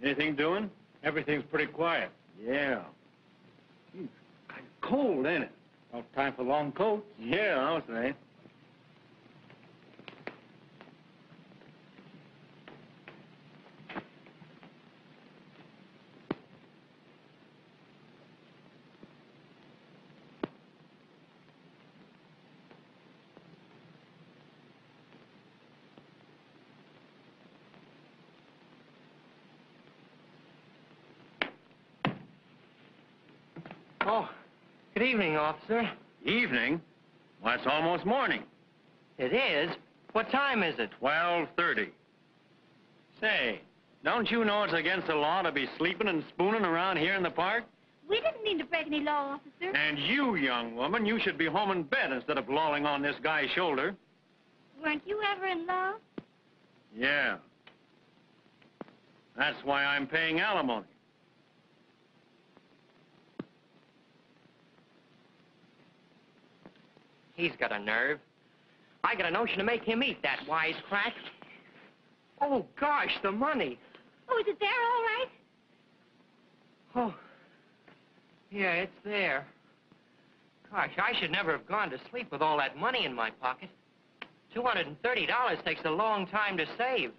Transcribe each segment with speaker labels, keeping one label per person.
Speaker 1: Anything doing?
Speaker 2: Everything's pretty quiet.
Speaker 1: Yeah. It's kind of cold, ain't it?
Speaker 2: No time for long coats.
Speaker 1: Yeah, I was saying.
Speaker 3: Oh, good evening, officer.
Speaker 1: Evening? Well, it's almost morning.
Speaker 3: It is? What time is it?
Speaker 1: 12:30. Say, don't you know it's against the law to be sleeping and spooning around here in the park?
Speaker 4: We didn't mean to break any law, officer.
Speaker 1: And you, young woman, you should be home in bed instead of lolling on this guy's shoulder.
Speaker 4: Weren't you ever in love?
Speaker 1: Yeah. That's why I'm paying alimony.
Speaker 3: He's got a nerve. I got a notion to make him eat that wisecrack. Oh, gosh, the money.
Speaker 4: Oh, is it there all right?
Speaker 3: Oh, yeah, it's there. Gosh, I should never have gone to sleep with all that money in my pocket. $230 takes a long time to save.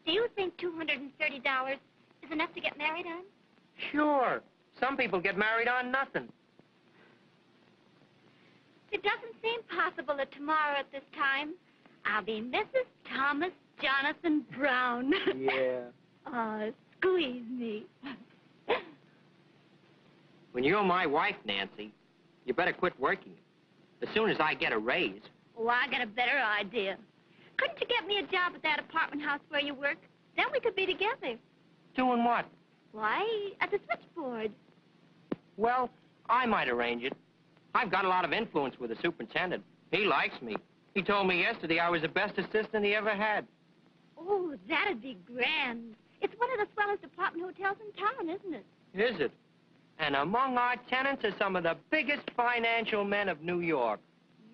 Speaker 4: Do you think $230 is enough to get married on?
Speaker 3: Sure. Some people get married on nothing.
Speaker 4: It doesn't seem possible that tomorrow at this time, I'll be Mrs. Thomas Jonathan Brown.
Speaker 3: Yeah.
Speaker 4: Oh, squeeze me.
Speaker 3: When you're my wife, Nancy, you better quit working. As soon as I get a raise.
Speaker 4: Oh, I got a better idea. Couldn't you get me a job at that apartment house where you work? Then we could be together.
Speaker 3: Doing what?
Speaker 4: Why, at the switchboard.
Speaker 3: Well, I might arrange it. I've got a lot of influence with the superintendent. He likes me. He told me yesterday I was the best assistant he ever had.
Speaker 4: Oh, that'd be grand. It's one of the swellest apartment hotels in town, isn't it?
Speaker 3: Is it? And among our tenants are some of the biggest financial men of New York.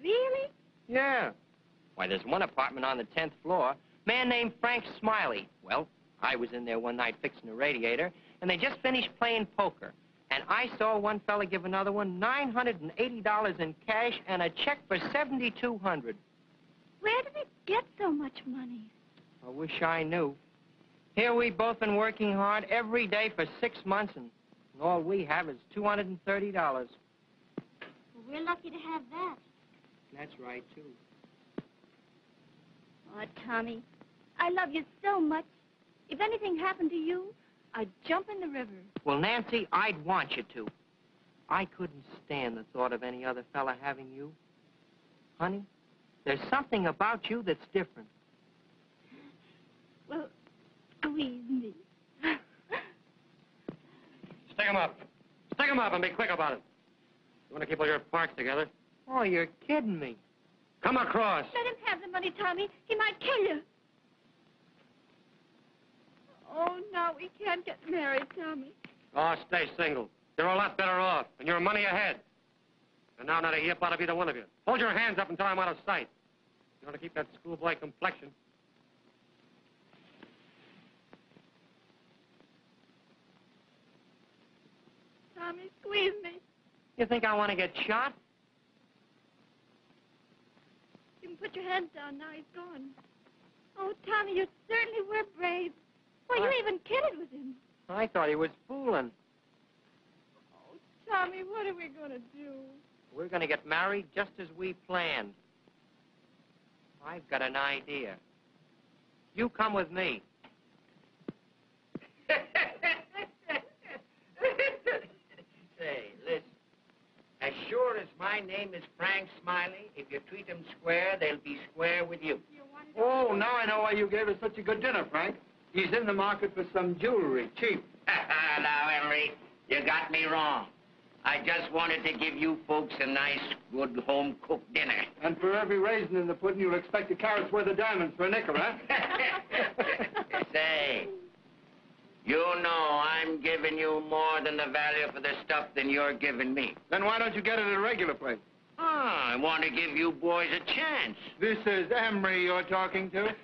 Speaker 4: Really?
Speaker 3: Yeah. Why, there's one apartment on the 10th floor, a man named Frank Smiley. Well, I was in there one night fixing a radiator, and they just finished playing poker. And I saw one fella give another one $980 in cash and a check for $7,200.
Speaker 4: Where do they get so much money?
Speaker 3: I wish I knew. Here we've both been working hard every day for 6 months, and all we have is $230.
Speaker 4: Well, we're lucky to have that.
Speaker 3: That's right, too.
Speaker 4: Oh, Tommy, I love you so much. If anything happened to you, I'd jump in the river.
Speaker 3: Well, Nancy, I'd want you to. I couldn't stand the thought of any other fella having you. Honey, there's something about you that's different.
Speaker 4: Well, squeeze me.
Speaker 2: Stick 'em up. Stick 'em up and be quick about it. You want to keep all your parts together?
Speaker 3: Oh, you're kidding me.
Speaker 2: Come across.
Speaker 4: Let him have the money, Tommy. He might kill you. Oh, no, we can't get married, Tommy.
Speaker 2: Oh, stay single. You're a lot better off, and you're money ahead. And now not a yip out of either one of you. Hold your hands up until I'm out of sight. You want to keep that schoolboy complexion.
Speaker 4: Tommy, squeeze me.
Speaker 3: You think I want to get shot?
Speaker 4: You can put your hands down now. He's gone. Oh, Tommy, you certainly were brave. Well, you even kidded with him.
Speaker 3: I thought he was fooling.
Speaker 4: Oh, Tommy, what are we going to do?
Speaker 3: We're going to get married just as we planned. I've got an idea. You come with me.
Speaker 5: Say, listen. As sure as my name is Frank Smiley, if you treat them square, they'll be square with you.
Speaker 1: Oh, now I know why you gave us such a good dinner, Frank. He's in the market for some jewelry, cheap.
Speaker 5: Now, Henry, you got me wrong. I just wanted to give you folks a nice, good, home-cooked dinner.
Speaker 1: And for every raisin in the pudding, you'll expect a carrot's worth of diamonds for a nickel, huh?
Speaker 5: Say, you know I'm giving you more than the value for the stuff than you're giving me.
Speaker 1: Then why don't you get it at a regular place?
Speaker 5: Ah, I want to give you boys a chance.
Speaker 6: This is Emery you're talking to?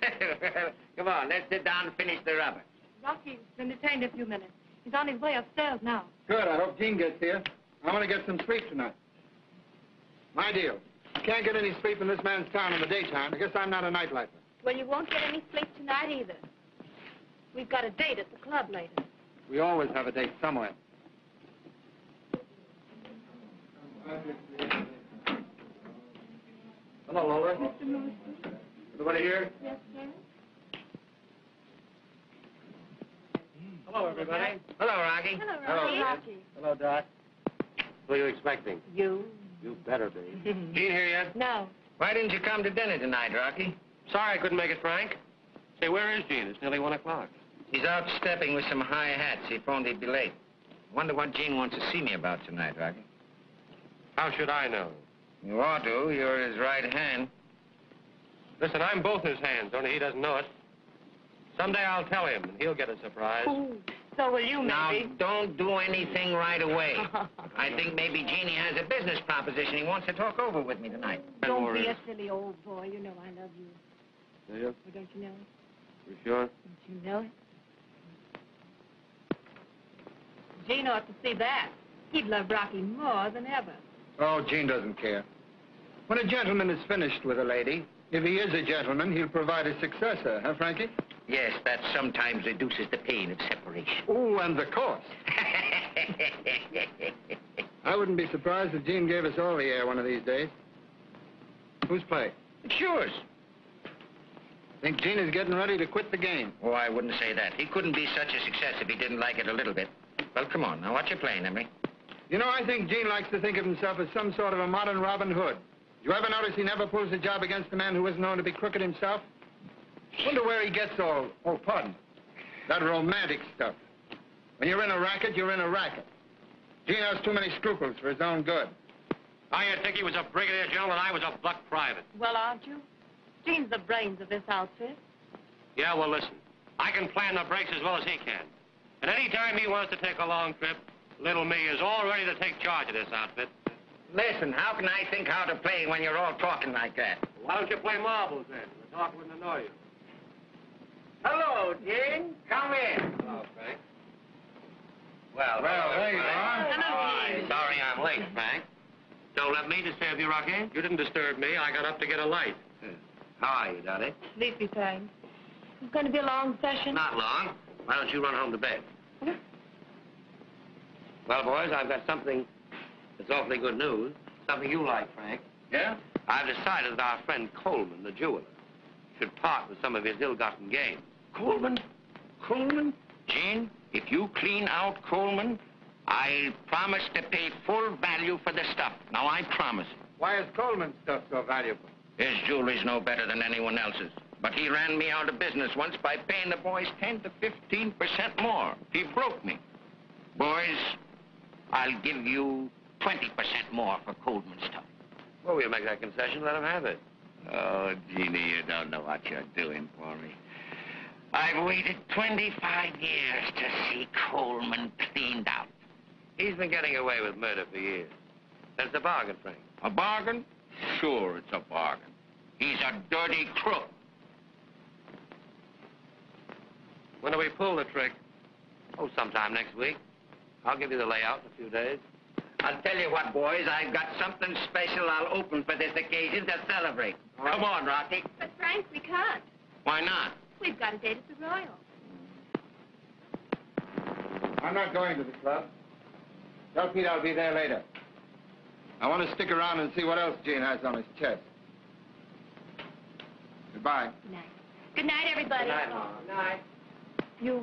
Speaker 5: Come on, let's sit down and finish the rubber.
Speaker 4: Rocky's been detained a few minutes. He's on his way upstairs now.
Speaker 6: Good. I hope Jean gets here. I want to get some sleep tonight. My deal. You can't get any sleep in this man's town in the daytime. I guess I'm not a nightlifer.
Speaker 4: Well, you won't get any sleep tonight either. We've got a date at the club later.
Speaker 6: We always have a date somewhere.
Speaker 2: Hello, Lola.
Speaker 4: Mr. Murphy?
Speaker 2: Everybody here?
Speaker 4: Yes, sir.
Speaker 2: Hello, everybody.
Speaker 5: Hello, Rocky.
Speaker 4: Hello, Rocky.
Speaker 2: Hello, Doc. Who are you expecting?
Speaker 4: You?
Speaker 2: You better be. Gene here yet?
Speaker 4: No.
Speaker 5: Why didn't you come to dinner tonight, Rocky?
Speaker 2: Sorry I couldn't make it, Frank. Say, where is Gene? It's nearly 1 o'clock.
Speaker 5: He's out stepping with some high hats. He phoned he'd be late. Wonder what Gene wants to see me about tonight, Rocky.
Speaker 2: How should I know?
Speaker 5: You ought to. You're his right hand.
Speaker 2: Listen, I'm both his hands, only he doesn't know it. Someday I'll tell him, and he'll get a surprise.
Speaker 4: Ooh, so will you,
Speaker 5: Now,
Speaker 4: maybe.
Speaker 5: don't do anything right away. I think maybe Jeannie has a business proposition he wants to talk over with me tonight.
Speaker 4: Don't be a silly old boy. You know I love you.
Speaker 2: Do you?
Speaker 4: Or don't you know it?
Speaker 2: You sure?
Speaker 4: Don't you know it? Gene ought to see that. He'd love Rocky more than ever.
Speaker 6: Oh, Jean doesn't care. When a gentleman is finished with a lady, if he is a gentleman, he'll provide a successor, huh, Frankie?
Speaker 5: Yes, that sometimes reduces the pain of separation.
Speaker 6: Oh, and the cost. I wouldn't be surprised if Jean gave us all the air one of these days. Who's play?
Speaker 5: It's yours.
Speaker 6: Think Jean is getting ready to quit the game.
Speaker 5: Oh, I wouldn't say that. He couldn't be such a success if he didn't like it a little bit. Well, come on. Now, what you playing, Emery?
Speaker 6: You know, I think Jean likes to think of himself as some sort of a modern Robin Hood. You ever notice he never pulls a job against a man who is known to be crooked himself? Wonder where he gets all, oh, pardon, that romantic stuff. When you're in a racket, you're in a racket. Jean has too many scruples for his own good.
Speaker 2: I think he was a brigadier general and I was a buck private.
Speaker 4: Well, aren't you? Gene's the brains of this outfit.
Speaker 2: Yeah, well, listen. I can plan the breaks as well as he can. And any time he wants to take a long trip, little me is all ready to take charge of this outfit.
Speaker 5: Listen, how can I think how to play when you're all talking like that?
Speaker 2: Why don't you play marbles then? The talk wouldn't annoy you.
Speaker 5: Hello, Jean. Come in.
Speaker 2: Hello, Frank.
Speaker 5: Well,
Speaker 6: there you are.
Speaker 4: Hello, Gene.
Speaker 5: Sorry I'm late, Frank.
Speaker 2: Don't let me disturb you, Rocky. You didn't disturb me. I got up to get a light.
Speaker 5: How are you, Dottie?
Speaker 4: Sleepy, thanks. It's going to be a long session.
Speaker 2: Not long. Why don't you run home to bed? Well, boys, I've got something that's awfully good news. Something you like, Frank.
Speaker 6: Yeah?
Speaker 2: I've decided that our friend Coleman, the jeweler, should part with some of his ill-gotten gains.
Speaker 5: Coleman? Coleman? Jean, if you clean out Coleman, I'll promise to pay full value for the stuff. Now, I promise.
Speaker 6: Why is Coleman's stuff so valuable?
Speaker 5: His jewelry's no better than anyone else's. But he ran me out of business once by paying the boys 10 to 15% more. He broke me. Boys, I'll give you 20% more for Coleman stuff.
Speaker 2: Well, we'll make that concession. Let him have it.
Speaker 5: Oh, Jeannie, you don't know what you're doing for me. I've waited 25 years to see Coleman cleaned out.
Speaker 2: He's been getting away with murder for years. That's a bargain, Frank.
Speaker 5: A bargain? Sure, it's a bargain. He's a dirty crook.
Speaker 2: When do we pull the trick? Oh, sometime next week. I'll give you the layout in a few days.
Speaker 5: I'll tell you what, boys, I've got something special I'll open for this occasion to celebrate. Come on, Rocky.
Speaker 4: But, Frank, we can't.
Speaker 5: Why not?
Speaker 4: We've got a date at the Royal.
Speaker 6: I'm not going to the club. Tell Pete I'll be there later. I want to stick around and see what else Jean has on his chest. Goodbye.
Speaker 4: Good night. Good night, everybody.
Speaker 2: Good night, Mom.
Speaker 5: Good night.
Speaker 4: You,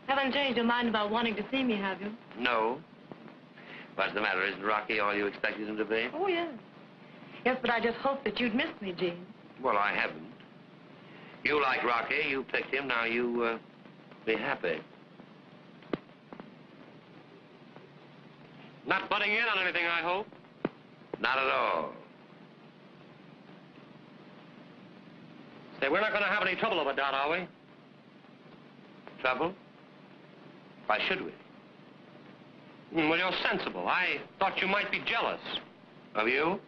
Speaker 4: haven't changed your mind about wanting to see me, have you?
Speaker 2: No. What's the matter? Isn't Rocky all you expected him to be?
Speaker 4: Oh, yes. Yes, but I just hoped that you'd miss me, Gene.
Speaker 2: Well, I haven't. You like Rocky. You picked him. Now you, be happy. Not butting in on anything, I hope? Not at all. Say, we're not going to have any trouble over Dot, are we? Trouble? Why should we? Well, you're sensible. I thought you might be jealous. Of you?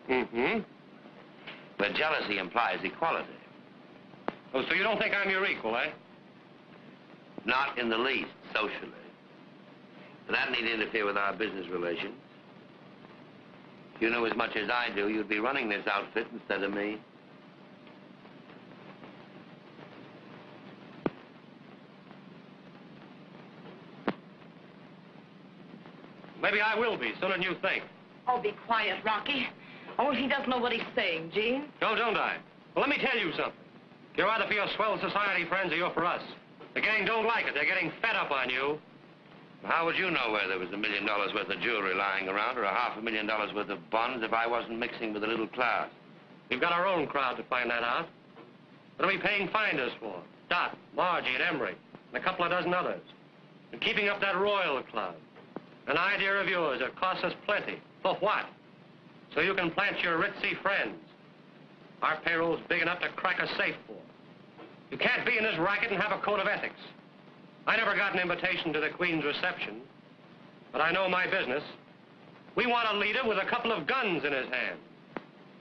Speaker 2: Mm-hmm.
Speaker 5: But jealousy implies equality.
Speaker 2: Oh, so you don't think I'm your equal, eh?
Speaker 5: Not in the least, socially. And that need interfere with our business relations. If you knew as much as I do, you'd be running this outfit instead of me.
Speaker 2: Maybe I will be, sooner than you think.
Speaker 7: Oh, be quiet, Rocky. Oh, he doesn't know what he's saying, Gene.
Speaker 2: No, don't I? Well, let me tell you something. You're either for your swell society friends or you're for us. The gang don't like it. They're getting fed up on you.
Speaker 5: How would you know where there was $1 million worth of jewelry lying around or $500,000 worth of bonds if I wasn't mixing with the little crowd?
Speaker 2: We've got our own crowd to find that out. What are we paying finders for? Dot, Margie, and Emery, and a couple of dozen others. And keeping up that Royal Club. An idea of yours that costs us plenty. For what? So you can plant your ritzy friends. Our payroll's big enough to crack a safe for. You can't be in this racket and have a code of ethics. I never got an invitation to the Queen's reception, but I know my business. We want a leader with a couple of guns in his hand.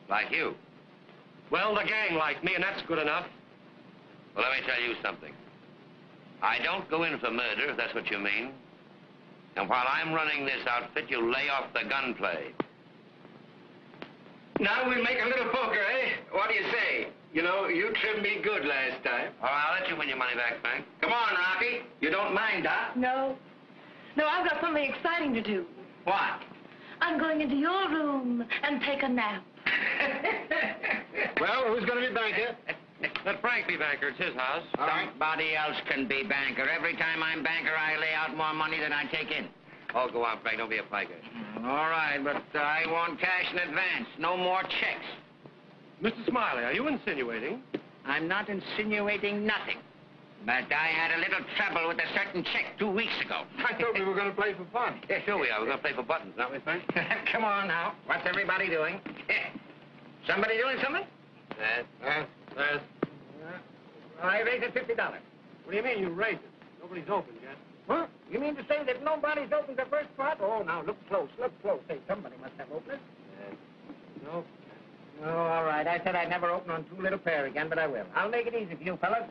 Speaker 5: Like you?
Speaker 2: Well, the gang like me, and that's good enough.
Speaker 5: Well, let me tell you something. I don't go in for murder, if that's what you mean. And while I'm running this outfit, you lay off the gunplay.
Speaker 6: Now we'll make a little poker, eh? What do you say? You know, you trimmed me good last time.
Speaker 5: Oh, I'll let you win your money back, Frank.
Speaker 6: Come on, Rocky. You don't mind, Doc?
Speaker 7: No. No, I've got something exciting to do.
Speaker 6: What?
Speaker 7: I'm going into your room and take a nap.
Speaker 6: Well, who's going to be banker?
Speaker 2: Let Frank be banker. It's his house.
Speaker 5: Somebody else can be banker. Every time I'm banker, I lay out more money than I take in.
Speaker 2: Oh, go on, Frank. Don't be a piker.
Speaker 5: All right, but I want cash in advance. No more checks.
Speaker 2: Mr. Smiley, are you insinuating?
Speaker 5: I'm not insinuating nothing. But I had a little trouble with a certain check 2 weeks ago.
Speaker 6: I thought we were going to play for fun.
Speaker 2: Yeah, sure we are. We're going to play for buttons, aren't we, Frank?
Speaker 5: Come on now. What's everybody doing? Somebody doing something?
Speaker 2: There's...
Speaker 6: I raised it $50.
Speaker 2: What do you mean you raised it? Nobody's open yet.
Speaker 6: Huh? You mean to say that nobody's opened the first pot? Oh, now, look close, look close. Hey, somebody must have opened it.
Speaker 2: No.
Speaker 6: Oh, all right. I said I'd never open on two little pair again, but I will. I'll make it easy for you fellas.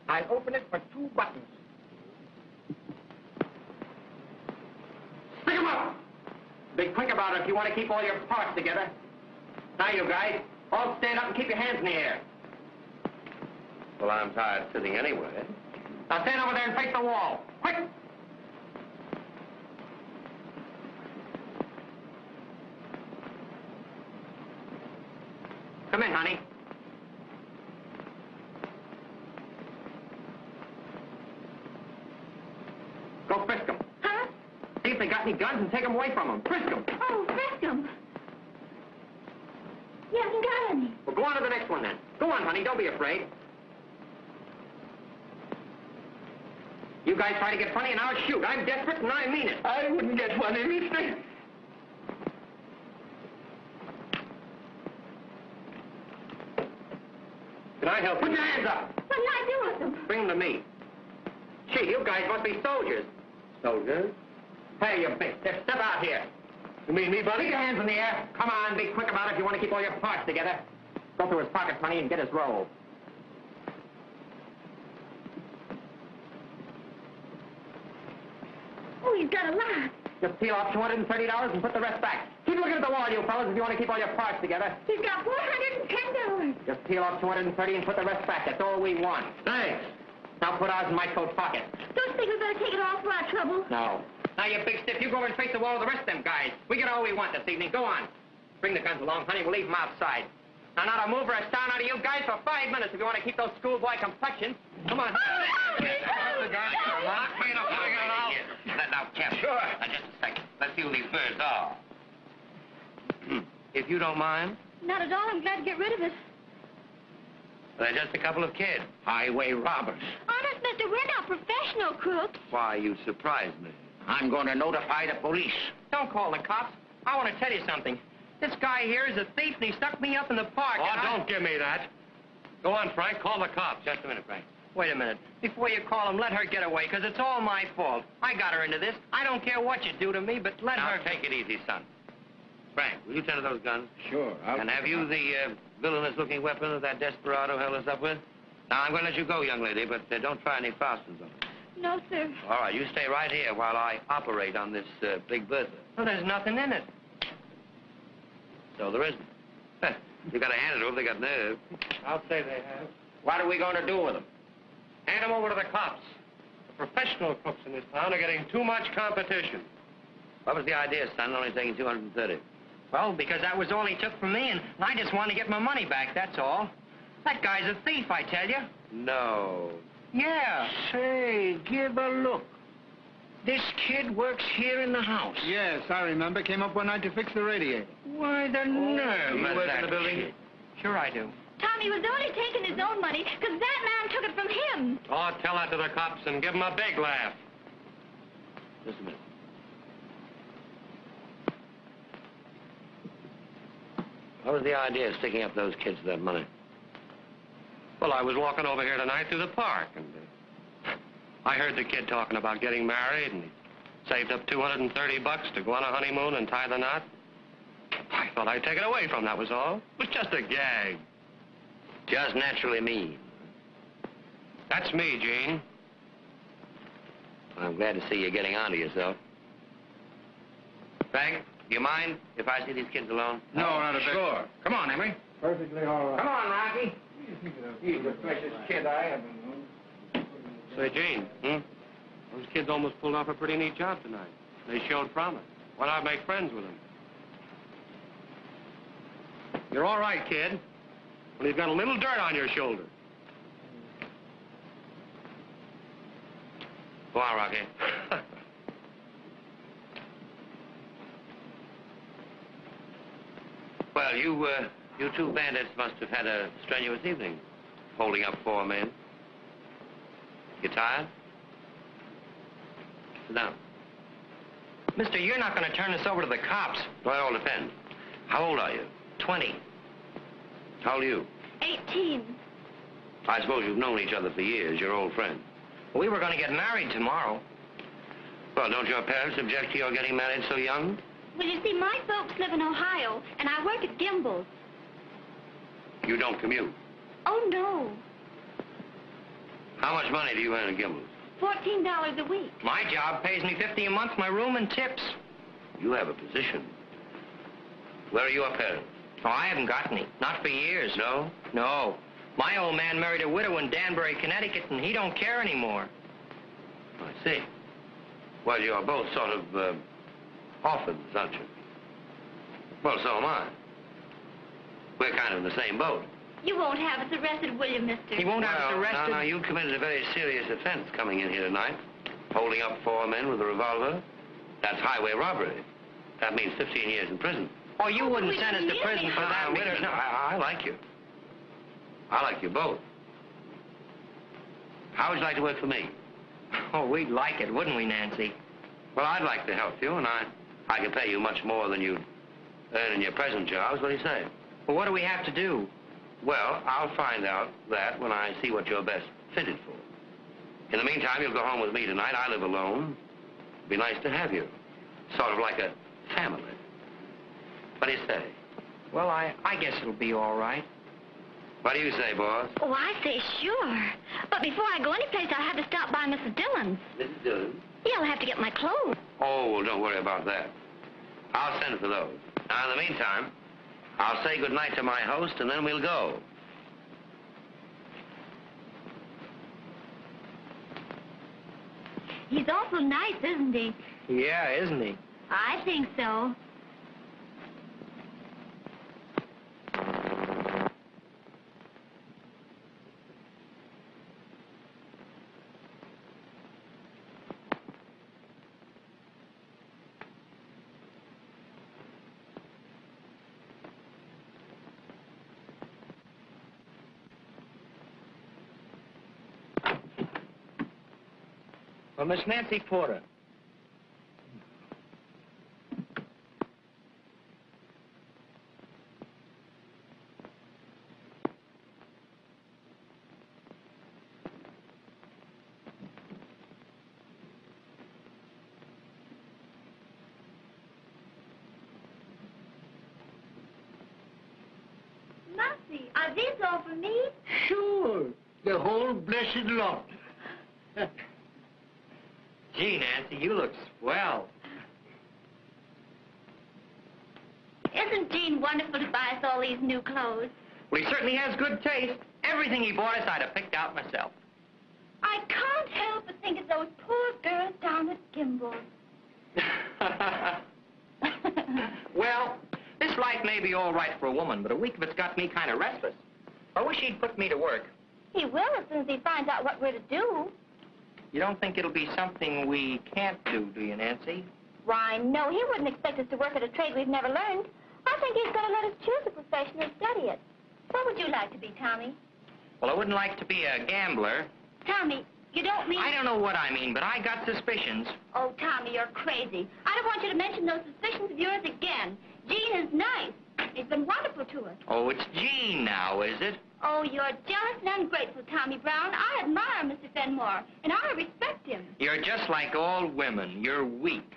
Speaker 6: I'll open it for 2 buttons.
Speaker 3: Stick 'em up! Be quick about it if you want to keep all your parts together. Now, you guys, all stand up and keep your hands in the air.
Speaker 2: Well, I'm tired sitting anyway.
Speaker 3: Now stand over there and face the wall. Quick! Come in, honey. Go frisk them.
Speaker 4: Huh?
Speaker 3: See if they got any guns and take them away from them. Frisk them.
Speaker 4: Oh, frisk him. He hasn't got any.
Speaker 3: Well, go on to the next one then. Go on, honey. Don't be afraid. You guys try to get funny and I'll shoot. I'm desperate and I mean it.
Speaker 6: I wouldn't get funny, mister.
Speaker 3: Can I help you? Put your hands up.
Speaker 4: What did I do with them?
Speaker 3: Bring them to me. Gee, you guys must be soldiers.
Speaker 2: Soldiers?
Speaker 3: Hey, you big stiff. Step out here.
Speaker 2: You mean me, buddy?
Speaker 3: Put your hands in the air. Come on, be quick about it if you want to keep all your parts together. Go through his pockets, honey, and get his roll.
Speaker 4: Oh, he's got a lot.
Speaker 3: Just peel off $230 and put the rest back. Keep looking at the wall, you fellas, if you want to keep all your parts together.
Speaker 4: He's got $410.
Speaker 3: Just peel off $230 and put the rest back. That's all we want.
Speaker 2: Thanks.
Speaker 3: Now put ours in my coat pocket.
Speaker 4: Don't think we better take it all for our trouble.
Speaker 3: No. Now, you big stiff, you go over and face the wall with the rest of them guys. We get all we want this evening. Go on. Bring the guns along, honey. We'll leave them outside. Now, not a move or a sound out of you guys for 5 minutes if you want to keep those schoolboy complexions. Come on.
Speaker 5: Now, Kemp. Sure. Now, just a second. Let's see who these birds are.
Speaker 2: If you don't mind.
Speaker 4: Not at all. I'm glad to get rid of it.
Speaker 2: They're just a couple of kids.
Speaker 5: Highway robbers.
Speaker 4: Honest, mister, we're not professional crooks.
Speaker 2: Why, you surprised me.
Speaker 5: I'm going to notify the police.
Speaker 3: Don't call the cops. I want to tell you something. This guy here is a thief, and he stuck me up in the park.
Speaker 2: Oh,
Speaker 3: and
Speaker 2: don't give me that. Go on, Frank. Call the cops.
Speaker 3: Just a minute, Frank. Wait a minute. Before you call him, let her get away, because it's all my fault. I got her into this. I don't care what you do to me, but let
Speaker 5: Now,
Speaker 3: her...
Speaker 5: take it easy, son.
Speaker 2: Frank, will you tend to those guns?
Speaker 5: Sure.
Speaker 2: And have you the villainous-looking weapon that desperado held us up with? Now, I'm going to let you go, young lady, but don't try any fasteners on it.
Speaker 4: No, sir.
Speaker 2: All right, you stay right here while I operate on this Big Bertha.
Speaker 3: Well, there's nothing in it.
Speaker 2: So there isn't. You got to hand it over. They got nerve. I'll say they have.
Speaker 5: What are we going to do with them?
Speaker 2: Hand them over to the cops. The professional crooks in this town are getting too much competition. What was the idea, son, only taking 230?
Speaker 3: Well, because that was all he took from me, and I just wanted to get my money back, that's all. That guy's a thief, I tell you.
Speaker 2: No.
Speaker 3: Yeah.
Speaker 5: Say, give a look. This kid works here in the house.
Speaker 6: Yes, I remember. Came up one night to fix the radiator.
Speaker 5: Why, the nerve
Speaker 2: You
Speaker 5: of
Speaker 2: work
Speaker 5: that
Speaker 2: in the building?
Speaker 5: kid.
Speaker 3: Sure I do.
Speaker 4: Tommy was only taking his own money because that man took it from him.
Speaker 2: Oh, tell that to the cops and give them a big laugh. Just a minute. What was the idea of sticking up those kids for that money? Well, I was walking over here tonight through the park, and I heard the kid talking about getting married, and he saved up $230 to go on a honeymoon and tie the knot. I thought I'd take it away from him, that was all. It was just a gag. Just naturally mean. That's me, Gene. I'm glad to see you getting on to yourself. Frank, do you mind if I see these kids alone?
Speaker 6: No, not a bit.
Speaker 5: Sure. Come on, Emery.
Speaker 6: Perfectly all right.
Speaker 5: Come on, Rocky. He's the precious kid I ever known.
Speaker 2: Say, Gene, those kids almost pulled off a pretty neat job tonight. They showed promise. Why not make friends with them? You're all right, kid. When you've got a little dirt on your shoulder. Go on, Rocky. Well, you two bandits must have had a strenuous evening, holding up 4 men. You tired? Sit down.
Speaker 3: Mister, you're not going to turn us over to the cops.
Speaker 2: Well, it all depends. How old are you?
Speaker 3: 20.
Speaker 2: How old are you?
Speaker 4: 18.
Speaker 2: I suppose you've known each other for years. You're old friends.
Speaker 3: We were going to get married tomorrow.
Speaker 2: Well, don't your parents object to your getting married so young?
Speaker 4: Well, you see, my folks live in Ohio, and I work at Gimbel's.
Speaker 2: You don't commute.
Speaker 4: Oh, no.
Speaker 2: How much money do you earn at Gimbel's?
Speaker 4: $14 a week.
Speaker 3: My job pays me $50 a month, my room and tips.
Speaker 2: You have a position. Where are your parents?
Speaker 3: Oh, I haven't got any. Not for years.
Speaker 2: No?
Speaker 3: No. My old man married a widow in Danbury, Connecticut, and he don't care anymore.
Speaker 2: I see. Well, you're both sort of, orphans, aren't you? Well, so am I. We're kind of in the same boat.
Speaker 4: You won't have us arrested, will you, mister?
Speaker 3: He won't have us arrested.
Speaker 2: No, you committed a very serious offense coming in here tonight. Holding up 4 men with a revolver. That's highway robbery. That means 15 years in prison.
Speaker 3: Oh, you wouldn't send us to prison for that.
Speaker 2: Wait a minute. No, I like you. I like you both. How would you like to work for me?
Speaker 3: Oh, we'd like it, wouldn't we, Nancy?
Speaker 2: Well, I'd like to help you, and I can pay you much more than you'd earn in your present jobs. What do you say?
Speaker 3: Well, what do we have to do?
Speaker 2: Well, I'll find out that when I see what you're best fitted for. In the meantime, you'll go home with me tonight. I live alone. It'd be nice to have you. Sort of like a family. What do you say?
Speaker 3: Well, I guess it'll be all right.
Speaker 2: What do you say, boss?
Speaker 4: Oh, I say sure. But before I go anyplace, I'll have to stop by Mrs. Dillon's.
Speaker 2: Mrs. Dillon?
Speaker 4: Yeah, I'll have to get my clothes.
Speaker 2: Oh, well, don't worry about that. I'll send for those. Now, in the meantime, I'll say good night to my host, and then we'll go.
Speaker 4: He's awful nice, isn't he?
Speaker 3: Yeah, isn't he?
Speaker 4: I think so.
Speaker 3: Well, Miss Nancy Porter.
Speaker 4: Are these all for me?
Speaker 8: Sure. The whole blessed lot.
Speaker 3: Gee, Nancy, you look swell.
Speaker 4: Isn't Gene wonderful to buy us all these new clothes?
Speaker 3: Well, he certainly has good taste. Everything he bought us, I'd have picked out myself.
Speaker 4: I can't help but think of those poor girls down at Kimball's.
Speaker 3: Well, this life may be all right for a woman, but a week of it's got me kind of restless. I wish he'd put me to work.
Speaker 4: He will as soon as he finds out what we're to do.
Speaker 3: You don't think it'll be something we can't do you, Nancy?
Speaker 4: Why, no, he wouldn't expect us to work at a trade we've never learned. I think he's going to let us choose a profession and study it. What would you like to be, Tommy?
Speaker 3: Well, I wouldn't like to be a gambler.
Speaker 4: Tommy, you don't mean...
Speaker 3: I don't know what I mean, but I got suspicions.
Speaker 4: Oh, Tommy, you're crazy. I don't want you to mention those suspicions of yours again. Gene is nice. He's been wonderful to us.
Speaker 3: Oh, it's Gene now, is it?
Speaker 4: Oh, you're jealous and ungrateful, Tommy Brown. I admire Mr. Fenmore, and I respect him.
Speaker 3: You're just like all women. You're weak.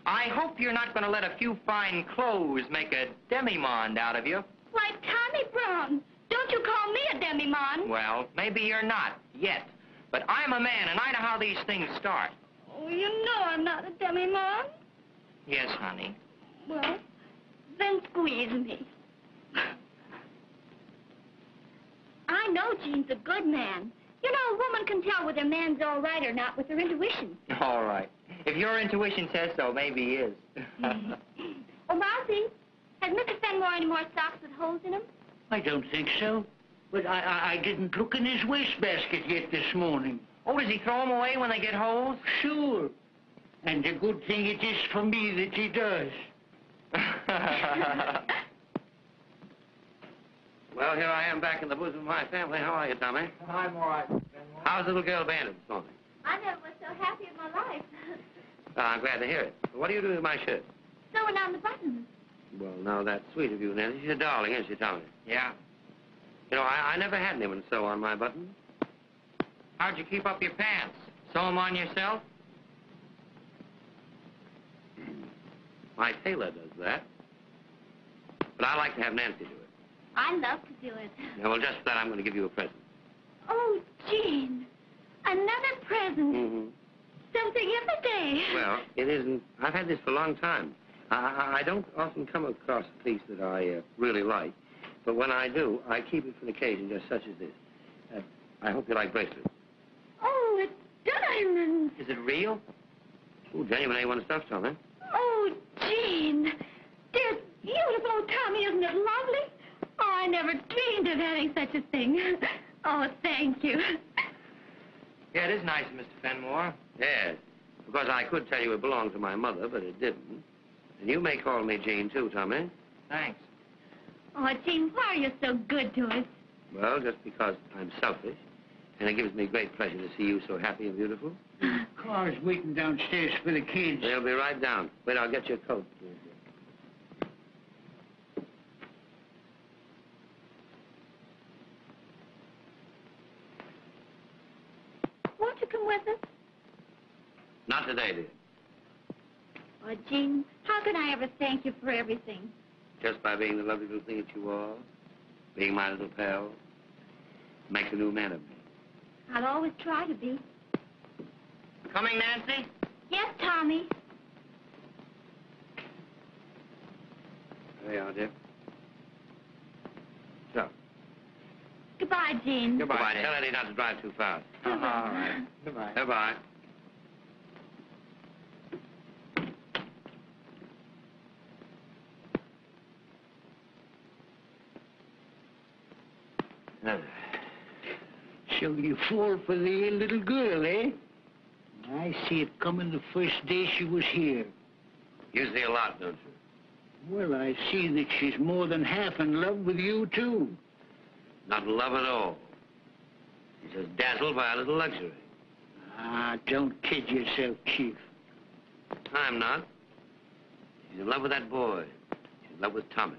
Speaker 3: I hope you're not going to let a few fine clothes make a demi-monde out of you.
Speaker 4: Why, Tommy Brown, don't you call me a demi-monde.
Speaker 3: Well, maybe you're not, yet. But I'm a man, and I know how these things start.
Speaker 4: Oh, you know I'm not a demi-monde.
Speaker 3: Yes, honey.
Speaker 4: Well, then squeeze me. I know Gene's a good man. You know, a woman can tell whether a man's all right or not with her intuition.
Speaker 3: All right. If your intuition says so, maybe he is.
Speaker 4: Oh, Mousy, has Mr. Fenmore any more socks with holes in them?
Speaker 8: I don't think so. But I didn't look in his wastebasket yet this morning.
Speaker 3: Oh, does he throw them away when they get holes?
Speaker 8: Sure. And the good thing it is for me that he does.
Speaker 2: Well, here I am back in the bosom of my family. How are you, Tommy?
Speaker 3: I'm all right.
Speaker 2: How's the little girl Bandit this morning?
Speaker 4: I never was so happy in my life.
Speaker 2: Oh, I'm glad to hear it. What are you doing with my shirt?
Speaker 4: Sewing on the buttons.
Speaker 2: Well, now, that's sweet of you, Nancy. She's a darling, isn't she, Tommy?
Speaker 3: Yeah.
Speaker 2: You know, I never had anyone sew on my buttons.
Speaker 3: How'd you keep up your pants? Sew them on yourself?
Speaker 2: My tailor does that. But I like to have Nancy do it.
Speaker 4: I love to do it.
Speaker 2: Yeah, well, just for that, I'm going to give you a present.
Speaker 4: Oh, Gene. Another present.
Speaker 2: Mm-hmm.
Speaker 4: Something every day.
Speaker 2: Well, it isn't. I've had this for a long time. I don't often come across a piece that I really like. But when I do, I keep it for an occasion just such as this. I hope you like bracelets.
Speaker 4: Oh, it's diamonds.
Speaker 3: Is it real?
Speaker 2: Oh, genuine A1 stuff, Tommy.
Speaker 4: Oh, Gene. They're beautiful. Oh, Tommy, isn't it lovely? Oh, I never dreamed of having such a thing. Oh, thank you.
Speaker 3: Yeah, it is nice, Mr. Fenmore.
Speaker 2: Yes. Of course, I could tell you it belonged to my mother, but it didn't. And you may call me Jane, too, Tommy.
Speaker 3: Thanks.
Speaker 4: Oh, Gene, why are you so good to us?
Speaker 2: Well, just because I'm selfish. And it gives me great pleasure to see you so happy and beautiful.
Speaker 8: Car's waiting downstairs for the kids.
Speaker 2: They'll be right down. Wait, I'll get your coat.
Speaker 4: Won't you come with us?
Speaker 2: Not today, dear.
Speaker 4: Oh, Gene, how can I ever thank you for everything?
Speaker 2: Just by being the lovely little thing that you are, being my little pal, make a new man of me.
Speaker 4: I'll always try to be.
Speaker 3: Coming, Nancy?
Speaker 4: Yes, Tommy.
Speaker 2: There you are, dear. So.
Speaker 4: Goodbye, Gene.
Speaker 2: Goodbye. Tell Eddie not to drive too fast.
Speaker 3: All right.
Speaker 8: Goodbye.
Speaker 2: Goodbye.
Speaker 8: So you fall for the little girl, eh? I see it coming the first day she was here.
Speaker 2: You see a lot, don't you?
Speaker 8: Well, I see that she's more than half in love with you, too.
Speaker 2: Not in love at all. She's just dazzled by a little luxury.
Speaker 8: Ah, don't kid yourself, Chief.
Speaker 2: I'm not. She's in love with that boy. She's in love with Tommy.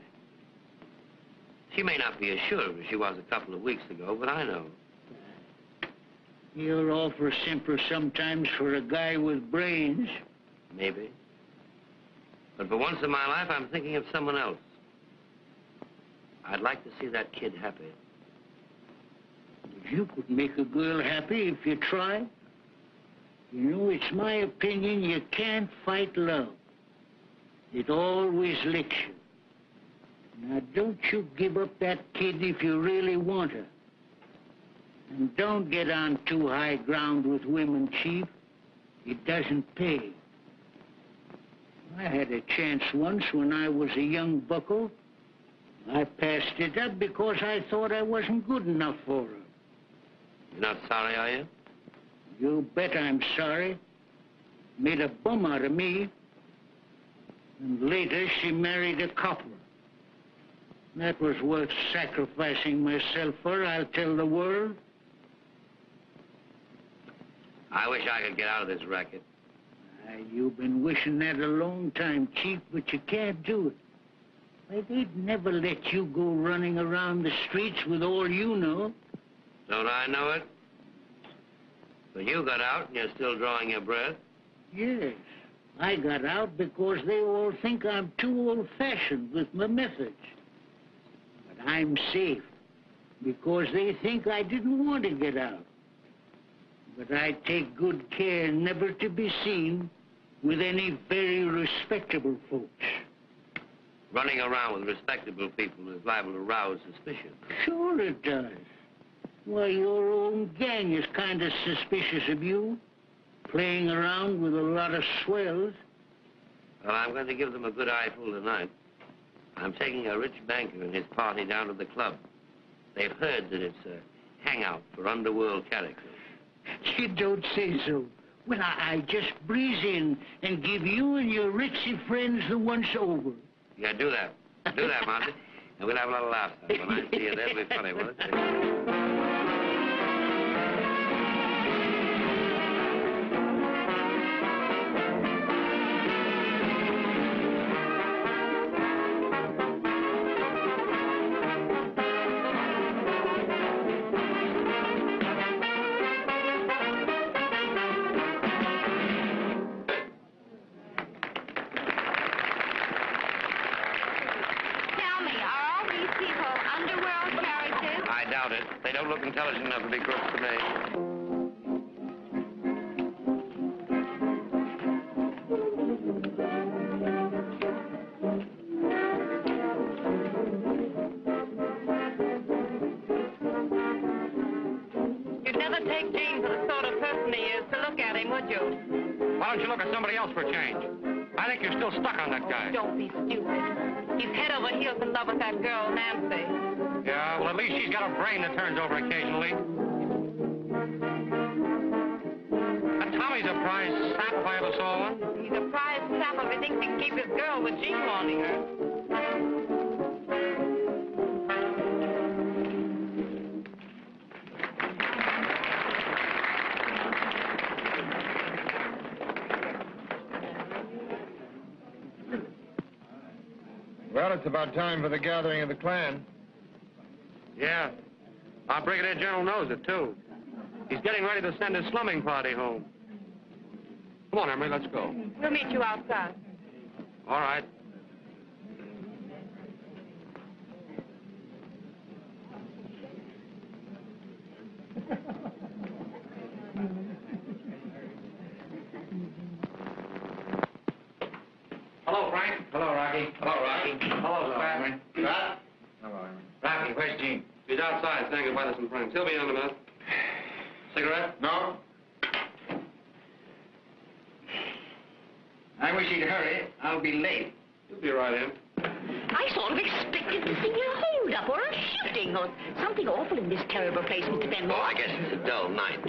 Speaker 2: She may not be as sure of it as she was a couple of weeks ago, but I know.
Speaker 8: You're all for simper sometimes for a guy with brains.
Speaker 2: Maybe. But for once in my life, I'm thinking of someone else. I'd like to see that kid happy.
Speaker 8: You could make a girl happy if you tried. You know, it's my opinion you can't fight love. It always licks you. Now, don't you give up that kid if you really want her. And don't get on too high ground with women, Chief. It doesn't pay. I had a chance once when I was a young bucko. I passed it up because I thought I wasn't good enough for her.
Speaker 2: You're not sorry, are you?
Speaker 8: You bet I'm sorry. Made a bum out of me. And later she married a copper. That was worth sacrificing myself for, I'll tell the world.
Speaker 2: I wish I could get out of this racket.
Speaker 8: You've been wishing that a long time, Chief, but you can't do it. Why, they'd never let you go running around the streets with all you know.
Speaker 2: Don't I know it? But you got out and you're still drawing your breath.
Speaker 8: Yes, I got out because they all think I'm too old-fashioned with my methods. But I'm safe because they think I didn't want to get out. But I take good care never to be seen with any very respectable folks.
Speaker 2: Running around with respectable people is liable to rouse suspicion.
Speaker 8: Sure it does. Why, your own gang is kind of suspicious of you, playing around with a lot of swells.
Speaker 2: Well, I'm going to give them a good eyeful tonight. I'm taking a rich banker and his party down to the club. They've heard that it's a hangout for underworld characters.
Speaker 8: You don't say so. Well, I just breeze in and give you and your ritzy friends the once over.
Speaker 2: Yeah, do that. Do that, Monty. And we'll have a lot of laughs. When I see you, that'll be funny, won't it? They don't look intelligent enough to be crooks to me.
Speaker 7: You'd never take Gene for the sort of person he is to look at him, would you?
Speaker 1: Why don't you look at somebody else for a change? I think you're still stuck on that guy.
Speaker 7: Don't be stupid. He's head over heels in love with that girl, Nancy.
Speaker 1: Yeah, well, at least she's got a brain that turns over occasionally. That Tommy's a prize sap if I ever saw one.
Speaker 7: He's a prize sap if he thinks he can keep his girl with Gene wanting her.
Speaker 6: Well, it's about time for the gathering of the clan.
Speaker 1: Yeah. Our Brigadier General knows it, too. He's getting ready to send his slumming party home. Come on, Emery, let's go.
Speaker 7: We'll meet you outside.
Speaker 1: All right.
Speaker 5: Hello, Frank.
Speaker 2: Hello, Rocky.
Speaker 5: Hello, Rocky.
Speaker 2: Hello, Pat.
Speaker 5: Pat? Hello, Emery. Rocky, where's Gene?
Speaker 1: He's outside saying goodbye to some friends. He'll be in a minute. Cigarette?
Speaker 5: No. I wish he'd hurry. I'll be late.
Speaker 1: He'll be right in.
Speaker 9: I sort of expected to see a hold-up or a shooting or something awful in this terrible place, Mr. Benmore.
Speaker 2: Oh, I guess it's a dull night.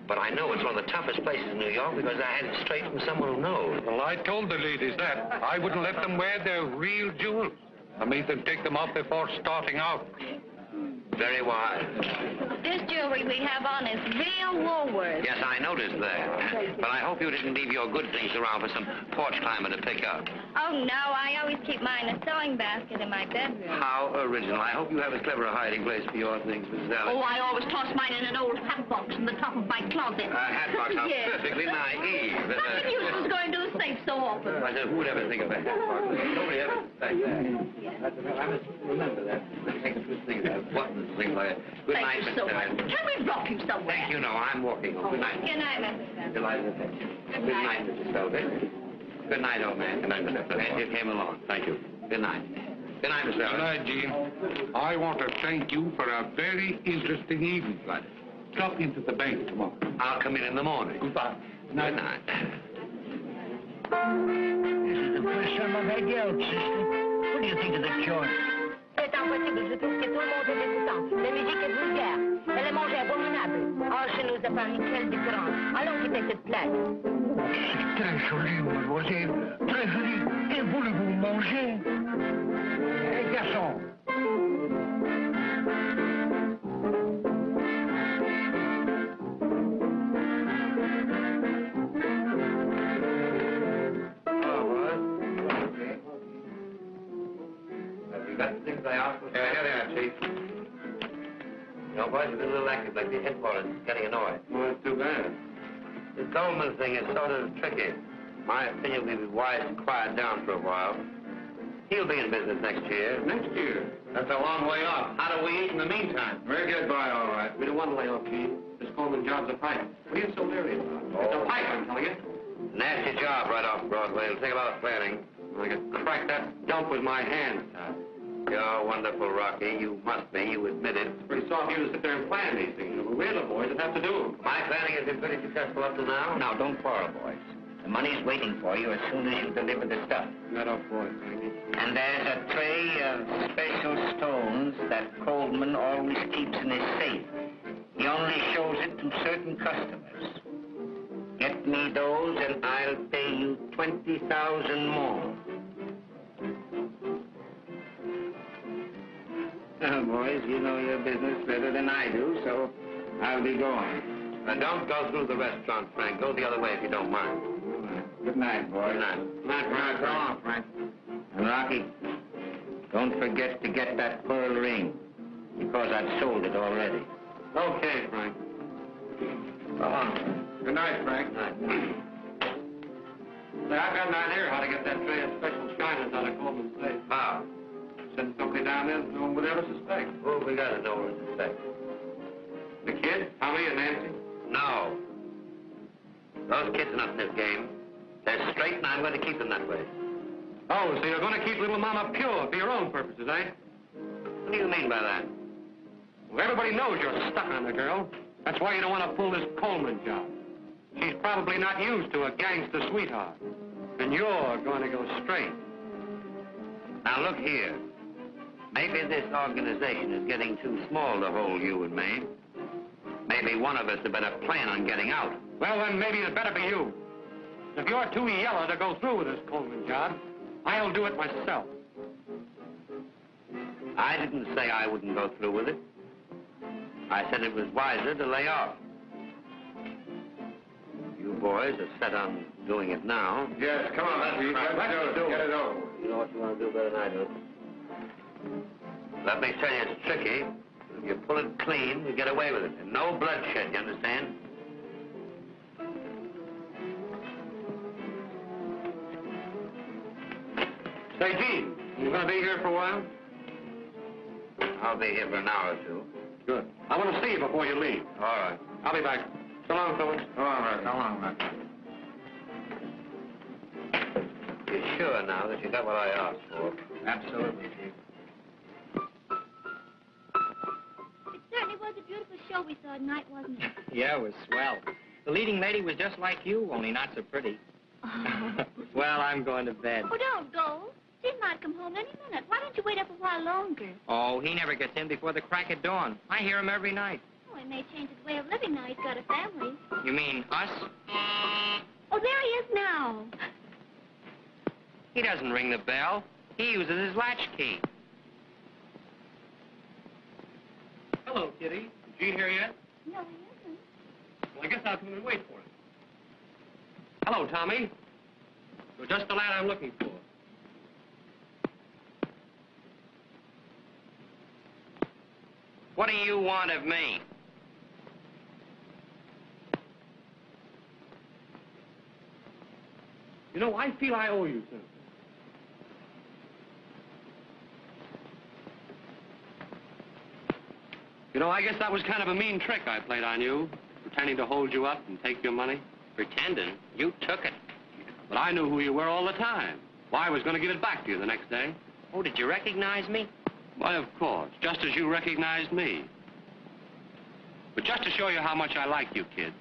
Speaker 2: But I know it's one of the toughest places in New York because I had it straight from someone who knows.
Speaker 1: Well, I told the ladies that. I wouldn't let them wear their real jewels. I made them take them off before starting out.
Speaker 2: Very wise.
Speaker 4: This jewelry we have on is real Woolworth.
Speaker 2: Yes, I noticed that. But I hope you didn't leave your good things around for some porch climber to pick up.
Speaker 4: Oh, no, I always keep mine in a sewing basket in my bedroom.
Speaker 2: How original. I hope you have as clever a hiding place for your things, Mrs. Allen.
Speaker 9: Oh, I always toss mine in an old hat box in the top of my closet.
Speaker 2: Hat box, how
Speaker 9: Yes.
Speaker 2: perfectly naive.
Speaker 9: Nothing useless going to the safe so often.
Speaker 2: I said, who would ever think of a hat box? Nobody ever suspects that. I must remember that. Take the things out, buttons, things like that. Good
Speaker 9: Thank
Speaker 2: night,
Speaker 9: you
Speaker 2: Mr.
Speaker 9: so much.
Speaker 5: right.
Speaker 9: Can we drop you somewhere?
Speaker 5: Thank you, no, I'm walking home. Good night.
Speaker 4: Good night, Mrs. Felder.
Speaker 5: Delighted to meet you. Good night, Mrs. Felder. Good night, old man. Good night, Mr. Felder. Glad you came along. Thank you. Good night. Good night, Mr. Felder.
Speaker 10: Good night, Gene. I want to thank you for a very interesting evening, Gladys. Drop into the bank tomorrow.
Speaker 5: I'll come in the morning.
Speaker 10: Goodbye.
Speaker 5: Good night.
Speaker 8: This is the first time I've had you out, sister. What do you think of the joint?
Speaker 7: C'est impossible, je trouve que tout le monde est dégoûtant. La musique est vulgaire. Elle est mangée abominable. Oh, chez nous, à Paris, quelle différence. Allons quitter cette place.
Speaker 8: C'est très joli, mademoiselle. Très joli. Et voulez-vous manger? Garçon.
Speaker 5: You got the things I asked for? Yeah, here they are, Chief. You know, boys, you've been a little active lately. Headquarters is getting annoyed.
Speaker 1: Well, that's too bad.
Speaker 5: This Goldman thing is sort of tricky. My opinion, we'd be wise to quiet down for a while. He'll be in business next year.
Speaker 1: Next year? That's a long way off. How do we eat in the meantime?
Speaker 5: We'll get by all right.
Speaker 1: We don't want to lay off, Gene. This Coleman job's a pipe. What are you so leery about? It's a pipe, I'm telling you.
Speaker 5: Nasty job right off Broadway. It'll take a lot of planning.
Speaker 1: I could crack that dump with my hands tied.
Speaker 5: You're wonderful, Rocky. You must be. You admit it.
Speaker 1: It's pretty soft of you to sit there and plan these things. We're the boys that have to do them.
Speaker 5: My planning has been pretty successful up to now.
Speaker 3: Now, don't quarrel, boys. The money's waiting for you as soon as you deliver the stuff.
Speaker 1: Not up, boys, Frankie.
Speaker 3: And there's a tray of special stones that Coleman always keeps in his safe. He only shows it to certain customers. Get me those and I'll pay you 20,000 more. Well, boys, you know your business better than I do, so I'll be going.
Speaker 5: Now, don't go through the restaurant, Frank. Go the other way if you don't mind.
Speaker 3: Good night, boys.
Speaker 5: Good night.
Speaker 1: Good night, Frank.
Speaker 3: So long, Frank. And Rocky, don't forget to get that pearl ring, because I've sold it already.
Speaker 1: Okay, Frank.
Speaker 3: So long.
Speaker 1: Good night, Frank.
Speaker 5: Good night.
Speaker 1: Say, I've got an idea how to get that tray of special shiners out of Coleman's safe.
Speaker 5: How?
Speaker 1: Send somebody down there that no one would ever suspect.
Speaker 5: Who have we got to know or suspect?
Speaker 1: The kid, Tommy, and Nancy?
Speaker 5: No. Those kids are not in this game. They're straight, and I'm going to keep them that way.
Speaker 1: Oh, so you're going to keep little Mama pure for your own purposes, eh?
Speaker 5: What do you mean by that?
Speaker 1: Well, everybody knows you're stuck on the girl. That's why you don't want to pull this Coleman job. She's probably not used to a gangster sweetheart. And you're going to go straight.
Speaker 5: Now, look here. Maybe this organization is getting too small to hold you and me. Maybe one of us had better plan on getting out.
Speaker 1: Well, then maybe it better be you. If you're too yellow to go through with this Coleman job, I'll do it myself.
Speaker 5: I didn't say I wouldn't go through with it. I said it was wiser to lay off. You boys are set on doing it now.
Speaker 6: Yes, come on, let's do it. Get it over.
Speaker 5: You know what you want to do better than I do. Let me tell you, it's tricky. If you pull it clean, you get away with it. And no bloodshed, you understand?
Speaker 1: Say, Gene, you going to be here for a while?
Speaker 5: I'll be here for an hour or two.
Speaker 1: Good. I want to see you before you leave.
Speaker 5: All right.
Speaker 1: I'll be back. So long, fellas.
Speaker 5: So long, Matt. You're sure now that you got what I asked for?
Speaker 3: Absolutely, Chief.
Speaker 4: It certainly was a beautiful show we saw tonight, wasn't it?
Speaker 3: Yeah, it was swell. The leading lady was just like you, only not so pretty.
Speaker 4: Oh.
Speaker 3: Well, I'm going to bed.
Speaker 4: Oh, don't go. Steve might come home any minute. Why don't you wait up a while longer?
Speaker 3: Oh, he never gets in before the crack of dawn. I hear him every night.
Speaker 4: Oh, he may change his way of living now he's got a family.
Speaker 3: You mean us?
Speaker 4: Oh, there he is now.
Speaker 3: He doesn't ring the bell. He uses his latchkey.
Speaker 1: Hello, Kitty. Is Gene here yet?
Speaker 4: No, he isn't.
Speaker 1: Well, I guess I'll come and wait for him. Hello, Tommy. You're just the lad I'm looking for.
Speaker 3: What do you want of me?
Speaker 1: You know, I feel I owe you something. You know, I guess that was kind of a mean trick I played on you, pretending to hold you up and take your money.
Speaker 3: Pretending? You took it.
Speaker 1: But I knew who you were all the time. Why, I was going to give it back to you the next day.
Speaker 3: Oh, did you recognize me?
Speaker 1: Why, of course, just as you recognized me. But just to show you how much I like you, kid,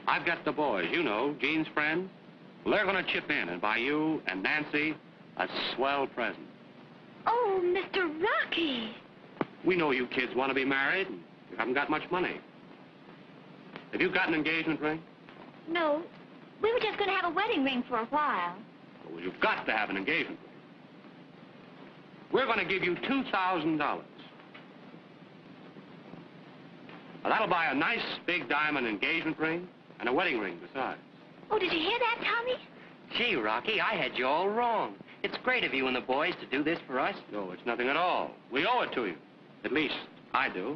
Speaker 1: I've got the boys, you know, Gene's friends. Well, they're going to chip in and buy you and Nancy a swell present.
Speaker 4: Oh, Mr. Rocky.
Speaker 1: We know you kids want to be married, and you haven't got much money. Have you got an engagement ring?
Speaker 4: No, we were just going to have a wedding ring for a while.
Speaker 1: Well, you've got to have an engagement ring. We're going to give you $2,000. Now, that'll buy a nice big diamond engagement ring and a wedding ring besides.
Speaker 4: Oh, did you hear that, Tommy?
Speaker 3: Gee, Rocky, I had you all wrong. It's great of you and the boys to do this for us.
Speaker 1: No, it's nothing at all. We owe it to you. At least, I do.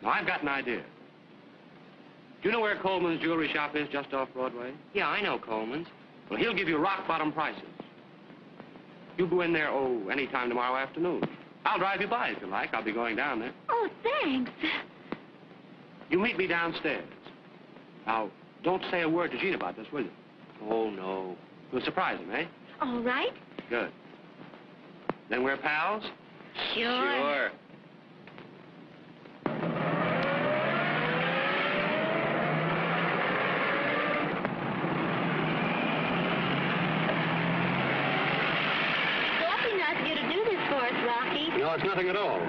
Speaker 1: Now, I've got an idea. Do you know where Coleman's jewelry shop is, just off Broadway?
Speaker 3: Yeah, I know Coleman's.
Speaker 1: Well, he'll give you rock-bottom prices. You go in there, any time tomorrow afternoon. I'll drive you by if you like. I'll be going down there.
Speaker 4: Oh, thanks.
Speaker 1: You meet me downstairs. Now, don't say a word to Gene about this, will you?
Speaker 3: Oh, no.
Speaker 1: You'll surprise him, eh?
Speaker 4: All right.
Speaker 1: Good. Then we're pals?
Speaker 3: Sure.
Speaker 1: No, it's nothing at all.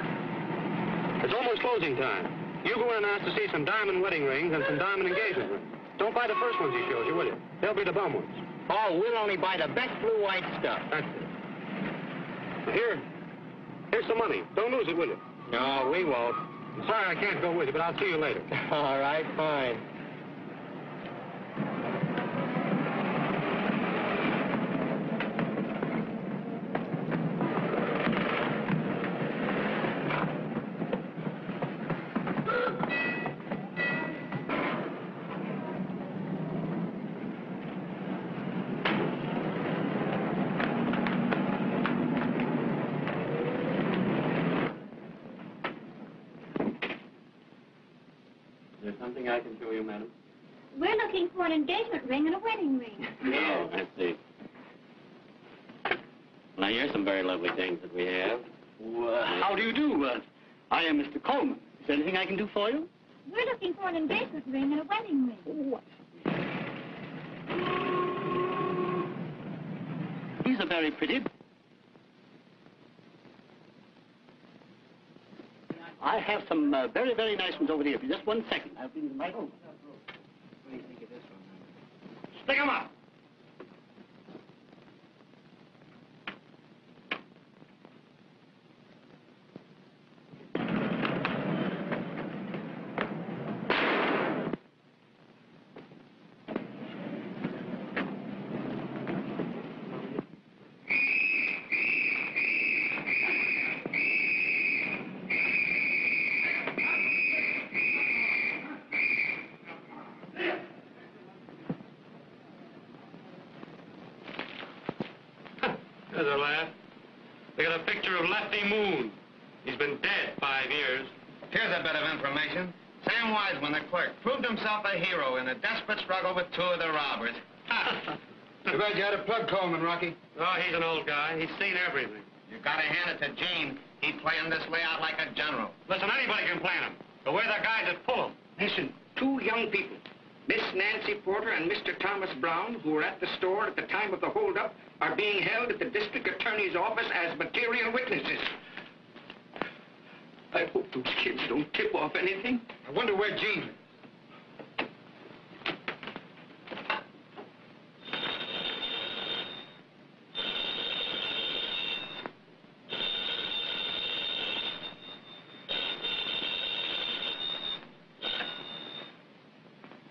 Speaker 1: It's almost closing time. You go in and ask to see some diamond wedding rings and some diamond engagement rings. Don't buy the first ones he shows you, will you? They'll be the bum ones.
Speaker 3: Oh, we'll only buy the best blue-white stuff.
Speaker 1: That's it. Now, here's some money. Don't lose it, will you?
Speaker 3: No, we won't.
Speaker 1: I'm sorry I can't go with you, but I'll see you later.
Speaker 3: All right, fine.
Speaker 1: Something I can show you, madam?
Speaker 4: We're looking for an engagement ring and a wedding ring.
Speaker 1: Oh, I see. Well, here's some very lovely things that we have.
Speaker 11: Well, how do you do? I am Mr. Coleman. Is there anything I can do for you?
Speaker 4: We're looking for an engagement ring and a wedding ring.
Speaker 11: What? These are very pretty. I have some very, very nice ones over here. Just 1 second. I'll bring them right over.
Speaker 3: What do you think of this one?
Speaker 1: Stick 'em up! There's a laugh. They got a picture of Lefty Moon. He's been dead 5 years.
Speaker 6: Here's a bit of information. Sam Wiseman, the clerk, proved himself a hero in a desperate struggle with 2 of the robbers. Too bad you had to plug Coleman, Rocky.
Speaker 1: Oh, he's an old guy. He's seen everything.
Speaker 6: You gotta hand it to Gene. He planned this layout like a general.
Speaker 1: Listen, anybody can plan him. But we're the guys that pull him.
Speaker 5: Listen, 2 young people, Miss Nancy Porter and Mr. Thomas Brown, who were at the store at the time of the holdup, are being held at the district attorney's office as material witnesses. I hope those kids don't tip off anything.
Speaker 6: I wonder where Gene is.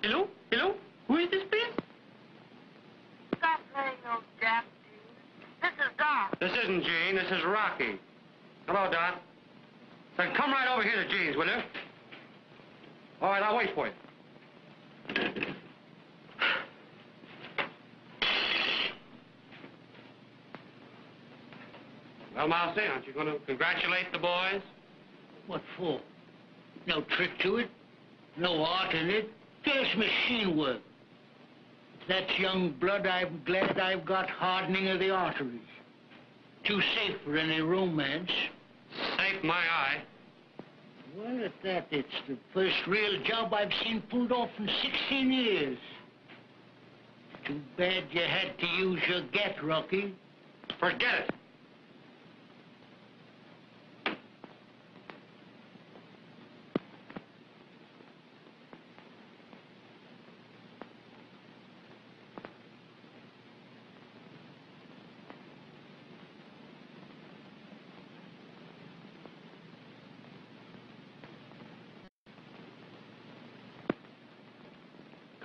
Speaker 1: Hello? Hello? Who is this, please?
Speaker 7: Stop playing those gaps, Gene. This is Doc.
Speaker 1: This isn't Gene. This is Rocky. Hello, Doc. Then come right over here to Gene's, will you? All right, I'll wait for you. Well, Mousy, aren't you going to congratulate the boys?
Speaker 8: What for? No trick to it. No art in it. Just machine work. If that's young blood, I'm glad I've got hardening of the arteries. Too safe for any romance.
Speaker 2: Safe my eye.
Speaker 8: Well, at that, it's the first real job I've seen pulled off in 16 years. Too bad you had to use your get, Rocky.
Speaker 2: Forget it.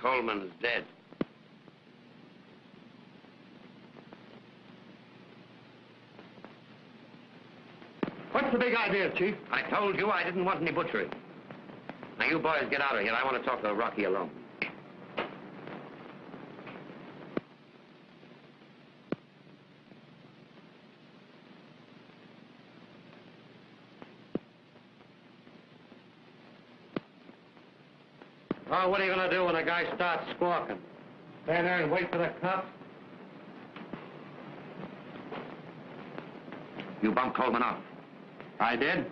Speaker 5: Coleman is dead.
Speaker 6: What's the big idea, Chief?
Speaker 5: I told you I didn't want any butchery. Now, you boys get out of here. I want to talk to Rocky alone.
Speaker 2: Oh, what are you going to do when a guy starts squawking? Stand there and wait for the cops?
Speaker 5: You bumped Coleman off.
Speaker 1: I did.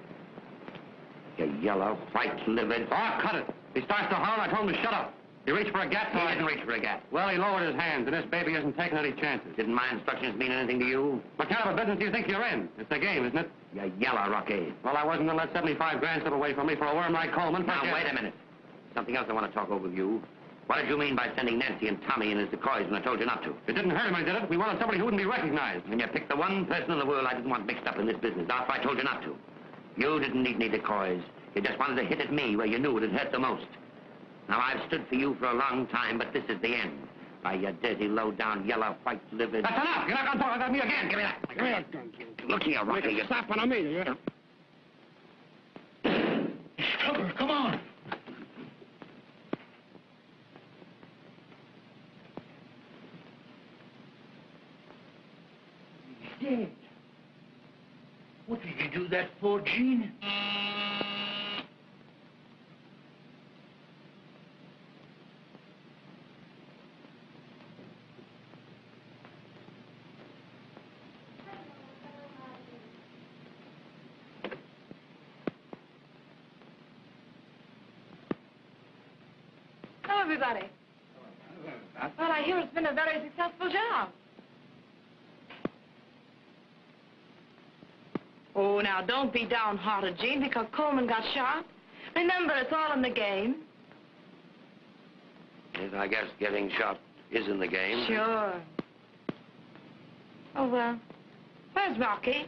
Speaker 5: You yellow, white-livered...
Speaker 1: Oh, cut it. He starts to holler, I told him to shut up. He reached for a gat, so
Speaker 5: He
Speaker 1: I...
Speaker 5: didn't reach for a gat.
Speaker 1: Well, he lowered his hands, and this baby isn't taking any chances.
Speaker 5: Didn't my instructions mean anything to you?
Speaker 1: What kind of a business do you think you're in? It's a game, isn't it?
Speaker 5: You yellow, Rocky.
Speaker 1: Well, I wasn't going to let 75 grand slip away from me for a worm like Coleman.
Speaker 5: Now, wait a minute. Something else I want to talk over with you. What did you mean by sending Nancy and Tommy in as decoys when I told you not to?
Speaker 1: It didn't hurt him, I did it. We wanted somebody who wouldn't be recognized.
Speaker 5: And you picked the one person in the world I didn't want mixed up in this business after I told you not to. You didn't need any decoys. You just wanted to hit at me where you knew it'd hurt the most. Now, I've stood for you for a long time, but this is the end. By you dirty, low-down, yellow, white-livered...
Speaker 1: That's enough! You're not going to talk about me again!
Speaker 5: Give me that! Give me that gun. Look here, Rocky. You stop on me.
Speaker 8: Trevor, come on. He's dead. What did you do that for, Gene?
Speaker 4: Hello, everybody. Well, I hear it's been a very successful job. Oh, now, don't be downhearted, Jean, because Coleman got shot. Remember, it's all in the game.
Speaker 5: Yes, I guess getting shot is in the game.
Speaker 4: Sure. Oh, well, where's Rocky?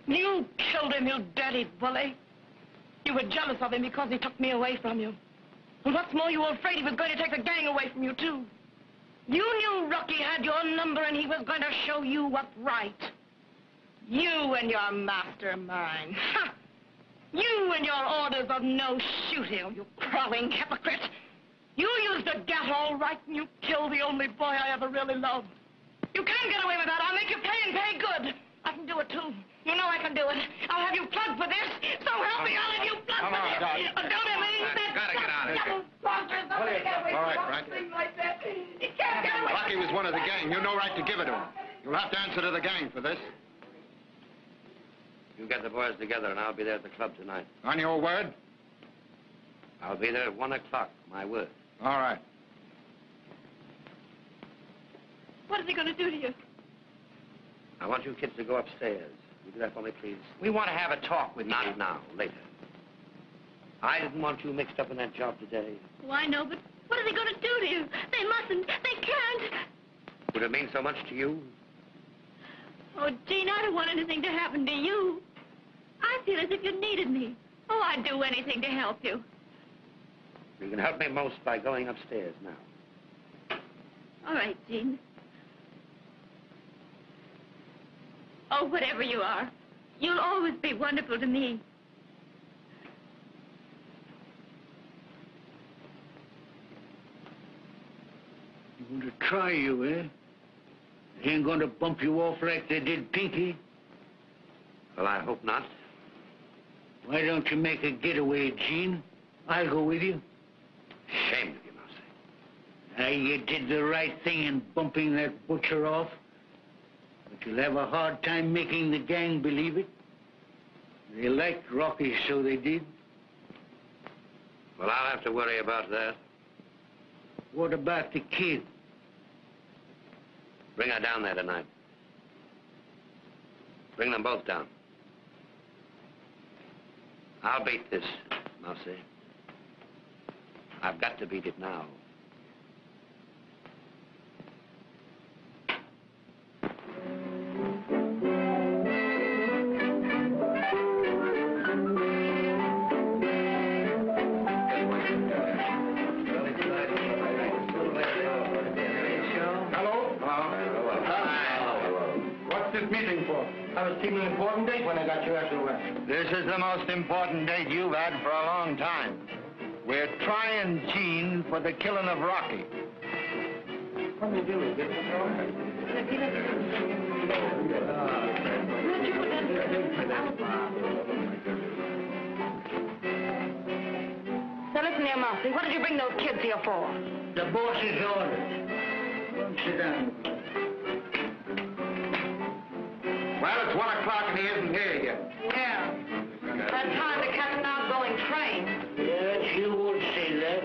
Speaker 4: You killed him, you dirty bully. You were jealous of him because he took me away from you. And what's more, you were afraid he was going to take the gang away from you, too. You knew Rocky had your number and he was going to show you what's right. You and your mastermind. Ha! You and your orders of no shooting, you crawling hypocrite. You used the gat all right and you killed the only boy I ever really loved. You can't get away with that. I'll make you pay and pay good. I can do it, too. You know I can do it. I'll have you plugged for this. So help me, I'll have you plugged for this. Don't believe that.
Speaker 5: Gotta get out of here.
Speaker 6: All right, Frank.
Speaker 4: Like that. He can't get away.
Speaker 6: Rocky was one of the gang. You've no right to give it to him. You'll have to answer to the gang for this.
Speaker 5: You get the boys together, and I'll be there at the club tonight.
Speaker 6: On your word?
Speaker 5: I'll be there at 1 o'clock, my word.
Speaker 6: All right.
Speaker 4: What is he going to do to you?
Speaker 5: I want you kids to go upstairs. Will you do that for me, please?
Speaker 3: We want to have a talk with you.
Speaker 5: Not now, later. I didn't want you mixed up in that job today.
Speaker 4: Oh, I know, but what are they going to do to you? They mustn't. They can't.
Speaker 5: Would it mean so much to you?
Speaker 4: Oh, Jean, I don't want anything to happen to you. I feel as if you needed me. Oh, I'd do anything to help you.
Speaker 5: You can help me most by going upstairs now.
Speaker 12: All right, Jean. Oh, whatever you are, you'll always be wonderful to me.
Speaker 8: You want to try you, eh? They ain't going to bump you off like they did Pinky?
Speaker 1: Well, I hope not.
Speaker 8: Why don't you make a getaway, Gene? I'll go with you.
Speaker 1: Ashamed of you, Mousy.
Speaker 8: You did the right thing in bumping that butcher off. But you'll have a hard time making the gang believe it. They liked Rocky, so they did.
Speaker 1: Well, I'll have to worry about that.
Speaker 8: What about the kid?
Speaker 1: Bring her down there tonight. Bring them both down. I'll beat this, Mousy. I've got to beat it now.
Speaker 2: I was keeping an important date when I got you after the West.
Speaker 6: This is the most important date you've had for a long time. We're trying Gene for the killing of Rocky.
Speaker 2: What do you do? Get
Speaker 4: Now listen here, Mousy. What did you bring those kids here for?
Speaker 8: The boss's orders. Don't sit down.
Speaker 6: Well, it's 1 o'clock and he isn't here yet.
Speaker 4: Yeah. Had time to catch an outgoing train.
Speaker 8: Yes, you would say that.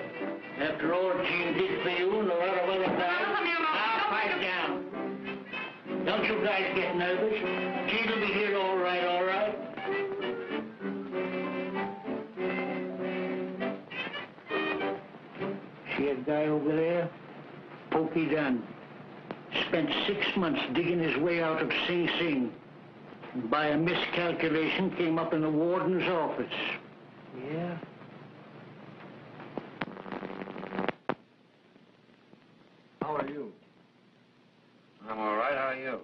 Speaker 8: After all Gene did for you and a lot of other guys.
Speaker 4: Now, listen here, Mousy.
Speaker 8: Now, pipe down. Don't you guys get nervous. Gene will be here all right, all right. See that guy over there? Pokey Dunn. Spent 6 months digging his way out of Sing Sing. And by a miscalculation, came up in the warden's office. Yeah?
Speaker 1: How are you? I'm all right. How are you?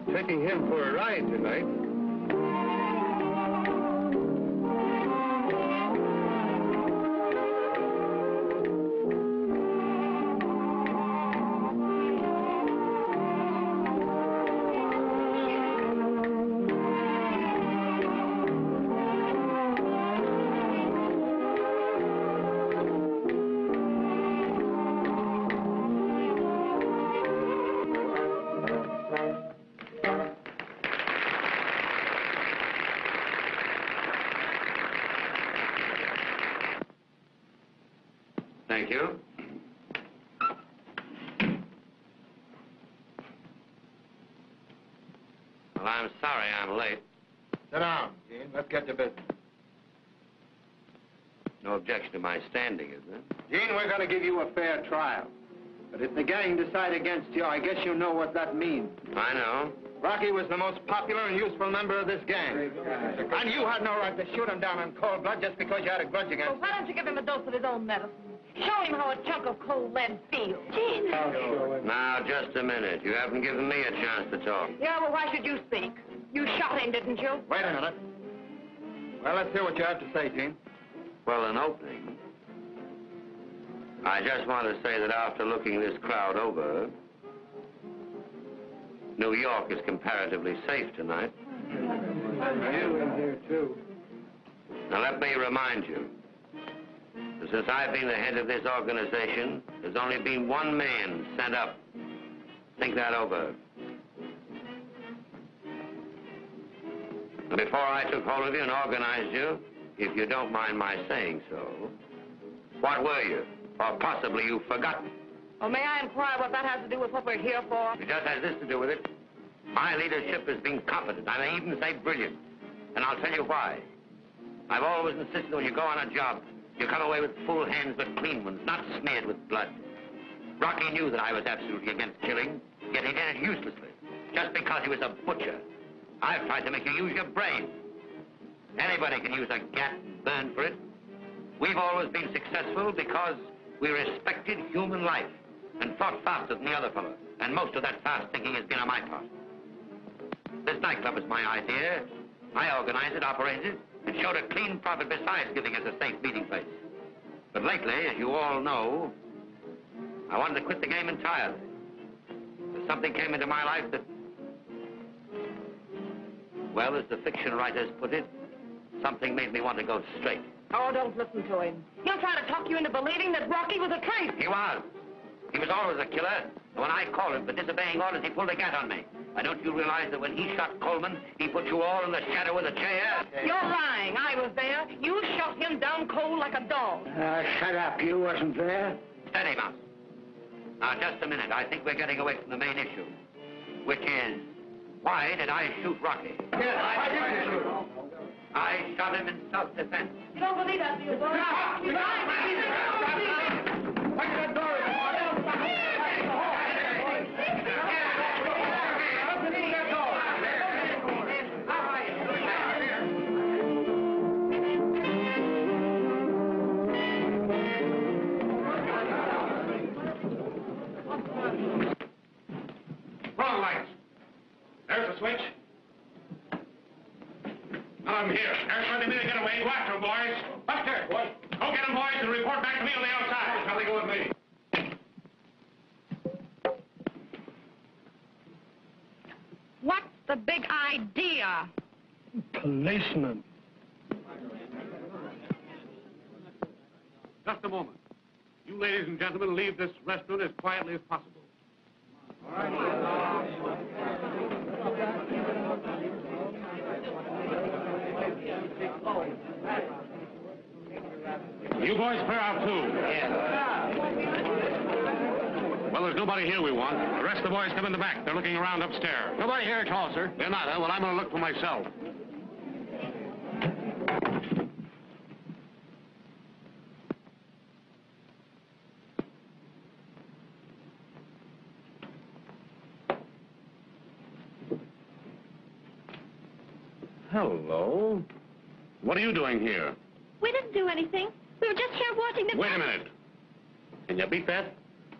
Speaker 6: They're taking him for a ride tonight.
Speaker 1: Thank you. Well, I'm sorry I'm late.
Speaker 6: Sit down, Gene. Let's get to business.
Speaker 1: No objection to my standing, is there?
Speaker 6: Gene, we're going to give you a fair trial. But if the gang decide against you, I guess you know what that means.
Speaker 1: I know.
Speaker 6: Rocky was the most popular and useful member of this gang. And you had no right to shoot him down in cold blood just because you had a grudge against him.
Speaker 4: Well, why don't you give him a dose of his own medicine? Show him how a chunk of cold lead feels.
Speaker 9: Gene.
Speaker 1: Now, just a minute. You haven't given me a chance to talk.
Speaker 4: Yeah, well, why should you speak? You shot him, didn't you?
Speaker 6: Wait a minute. Well, let's hear what you have to say, Gene.
Speaker 1: Well, in opening, I just want to say that after looking this crowd over, New York is comparatively safe tonight.
Speaker 6: Here, too.
Speaker 1: Now, let me remind you, that since I've been the head of this organization, there's only been one man sent up. Think that over. Now, before I took hold of you and organized you, if you don't mind my saying so, what were you? Or possibly you've forgotten.
Speaker 4: Well, may I inquire what that has to do with what we're here for?
Speaker 1: It just has this to do with it. My leadership has been competent. I may even say brilliant. And I'll tell you why. I've always insisted when you go on a job, you come away with full hands but clean ones, not smeared with blood. Rocky knew that I was absolutely against killing, yet he did it uselessly, just because he was a butcher. I've tried to make you use your brain.
Speaker 5: Anybody can use a gat and burn for it. We've always been successful because we respected human life and thought faster than the other fellow. And most of that fast thinking has been on my part. This nightclub is my idea. I organized it, operated it, and showed a clean profit besides giving us a safe meeting place. But lately, as you all know, I wanted to quit the game entirely. But something came into my life that, well, as the fiction writers put it, something made me want to go straight.
Speaker 4: Oh, don't listen to him. He'll try to talk you into believing that Rocky was a traitor.
Speaker 5: He was. He was always a killer. And when I called him for disobeying orders, he pulled a gat on me. Why, don't you realize that when he shot Coleman, he put you all in the shadow of the chair?
Speaker 4: You're lying. I was there. You shot him down cold like a dog.
Speaker 8: Shut up. You wasn't there.
Speaker 5: Steady, Mouse. Now, just a minute. I think we're getting away from the main issue, which is, why did I shoot Rocky?
Speaker 6: Yes, why did you shoot him?
Speaker 5: I shot him in self-defense.
Speaker 4: You don't believe that, do you, boy? You
Speaker 1: Wrong lights. There's the switch. I'm here. There's plenty of me to get away. Go after him, boys. Upstairs, boys. Go get him, boys, and report back to me on the outside. How they go with me?
Speaker 4: What's the big idea?
Speaker 2: Policeman.
Speaker 1: Just a moment. You ladies and gentlemen leave this restaurant as quietly as possible. You boys clear out, too.
Speaker 3: Yeah.
Speaker 1: Well, there's nobody here we want. The rest of the boys come in the back. They're looking around upstairs. Nobody here at all, sir. They're not, huh? Well, I'm going to look for myself. Hello. What are you doing here?
Speaker 12: We didn't do anything. We were just here watching the...
Speaker 1: Wait a minute. Can you beat that?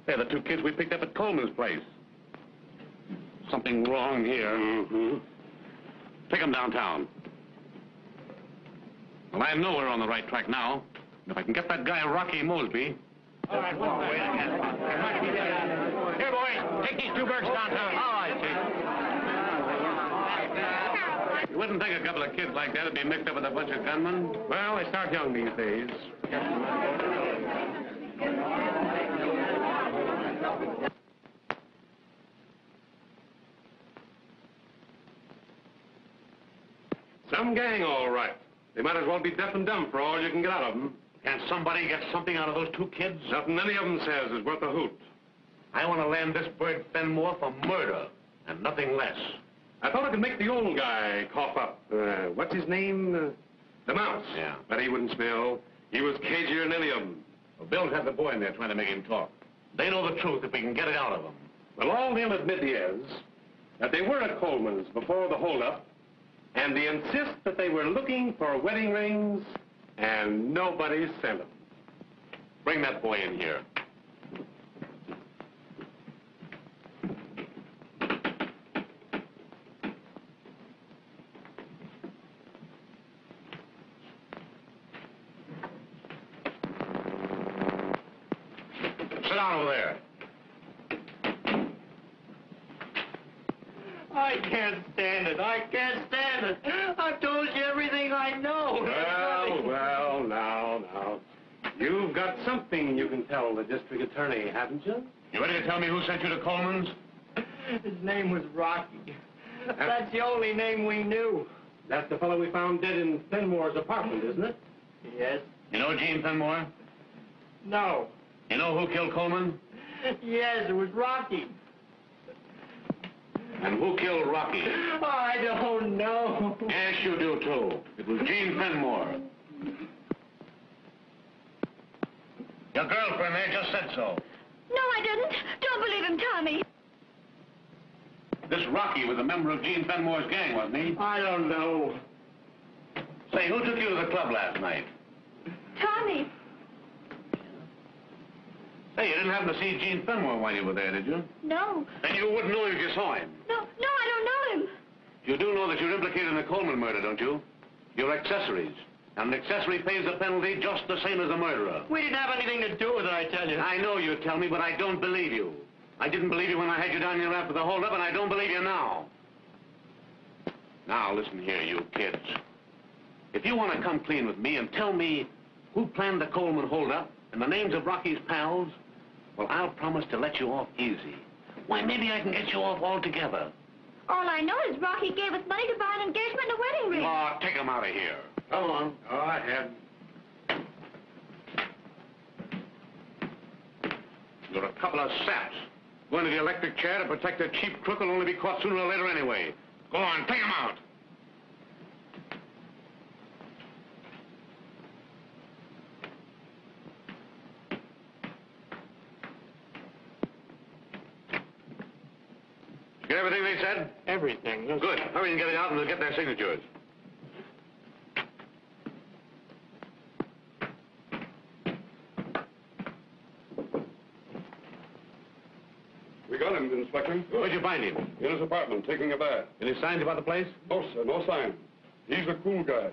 Speaker 1: They're the two kids we picked up at Coleman's place. Something wrong here. Mm-hmm. Take them downtown. Well, I know we're on the right track now. If I can get that guy Rocky Mosby...
Speaker 2: All right, one way. Here, boys, take these two birds downtown. All right, Chief.
Speaker 1: You wouldn't think a couple of kids like that would be mixed up with a bunch of gunmen? Well, they start young these days. Some gang, all right. They might as well be deaf and dumb for all you can get out of them. Can't somebody get something out of those two kids? Nothing any of them says is worth a hoot. I want to land this bird Fenmore for murder, and nothing less. I thought I could make the old guy cough up. What's his name? The Mouse. Yeah. But he wouldn't spill. He was cagier than any of them. Well, Bill's had the boy in there trying to make him talk. They know the truth if we can get it out of them. Well, all they'll admit is that they were at Coleman's before the holdup, and they insist that they were looking for wedding rings, and nobody sent them. Bring that boy in here. Sit down over there.
Speaker 2: I can't stand it. I can't stand it. I've told you everything I know.
Speaker 1: Well, now. You've got something you can tell the district attorney, haven't you? You ready to tell me who sent you to Coleman's?
Speaker 2: His name was Rocky. That's the only name we knew.
Speaker 1: That's the fellow we found dead in Fenmore's apartment, isn't it?
Speaker 2: Yes.
Speaker 1: You know Gene Fenmore?
Speaker 2: No.
Speaker 1: You know who killed Coleman?
Speaker 2: Yes, it was Rocky.
Speaker 1: And who killed Rocky?
Speaker 2: I don't know.
Speaker 1: Yes, you do, too. It was Gene Fenmore. Your girlfriend there just said so.
Speaker 12: No, I didn't. Don't believe him, Tommy.
Speaker 1: This Rocky was a member of Gene Fenmore's gang, wasn't he?
Speaker 2: I don't know.
Speaker 1: Say, who took you to the club last night?
Speaker 12: Tommy.
Speaker 1: Hey, you didn't happen to see Gene Fenmore while you were there, did you?
Speaker 12: No.
Speaker 1: And you wouldn't know if you saw him.
Speaker 12: No, I don't know him.
Speaker 1: You do know that you're implicated in the Coleman murder, don't you? You're accessories. And an accessory pays the penalty just the same as a murderer.
Speaker 2: We didn't have anything to do with it, I tell you.
Speaker 1: I know you tell me, but I don't believe you. I didn't believe you when I had you down here after the holdup, and I don't believe you now. Now, listen here, you kids. If you want to come clean with me and tell me who planned the Coleman holdup and the names of Rocky's pals, well, I'll promise to let you off easy. Why, maybe I can get you off altogether.
Speaker 12: All I know is Rocky gave us money to buy an engagement and a wedding ring.
Speaker 1: Oh, take him out of here.
Speaker 10: Come on.
Speaker 1: Go ahead. You're a couple of saps. Going to the electric chair to protect a cheap crook will only be caught sooner or later anyway. Go on, take him out. You get everything they said?
Speaker 2: Everything.
Speaker 1: Good. Hurry and get it out and we'll get their signatures.
Speaker 10: We got him, Inspector.
Speaker 1: Where'd you find him?
Speaker 10: In his apartment, taking a bath.
Speaker 1: Any signs about the place?
Speaker 10: No, sir, no sign. He's a cool guy.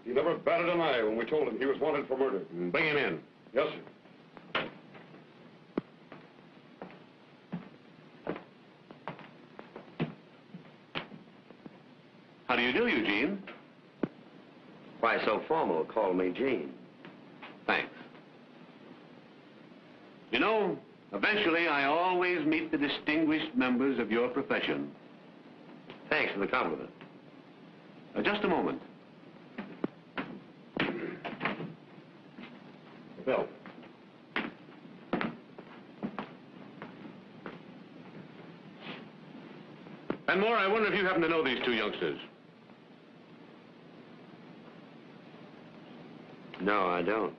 Speaker 10: He never batted an eye when we told him he was wanted for murder.
Speaker 1: Bring him in.
Speaker 10: Yes, sir.
Speaker 1: How do you do, Eugene?
Speaker 13: Why so formal? Call me Gene.
Speaker 1: Thanks. You know, eventually I always meet the distinguished members of your profession.
Speaker 13: Thanks for the compliment.
Speaker 1: Just a moment. Bill. Fenmore, I wonder if you happen to know these two youngsters.
Speaker 13: No, I don't.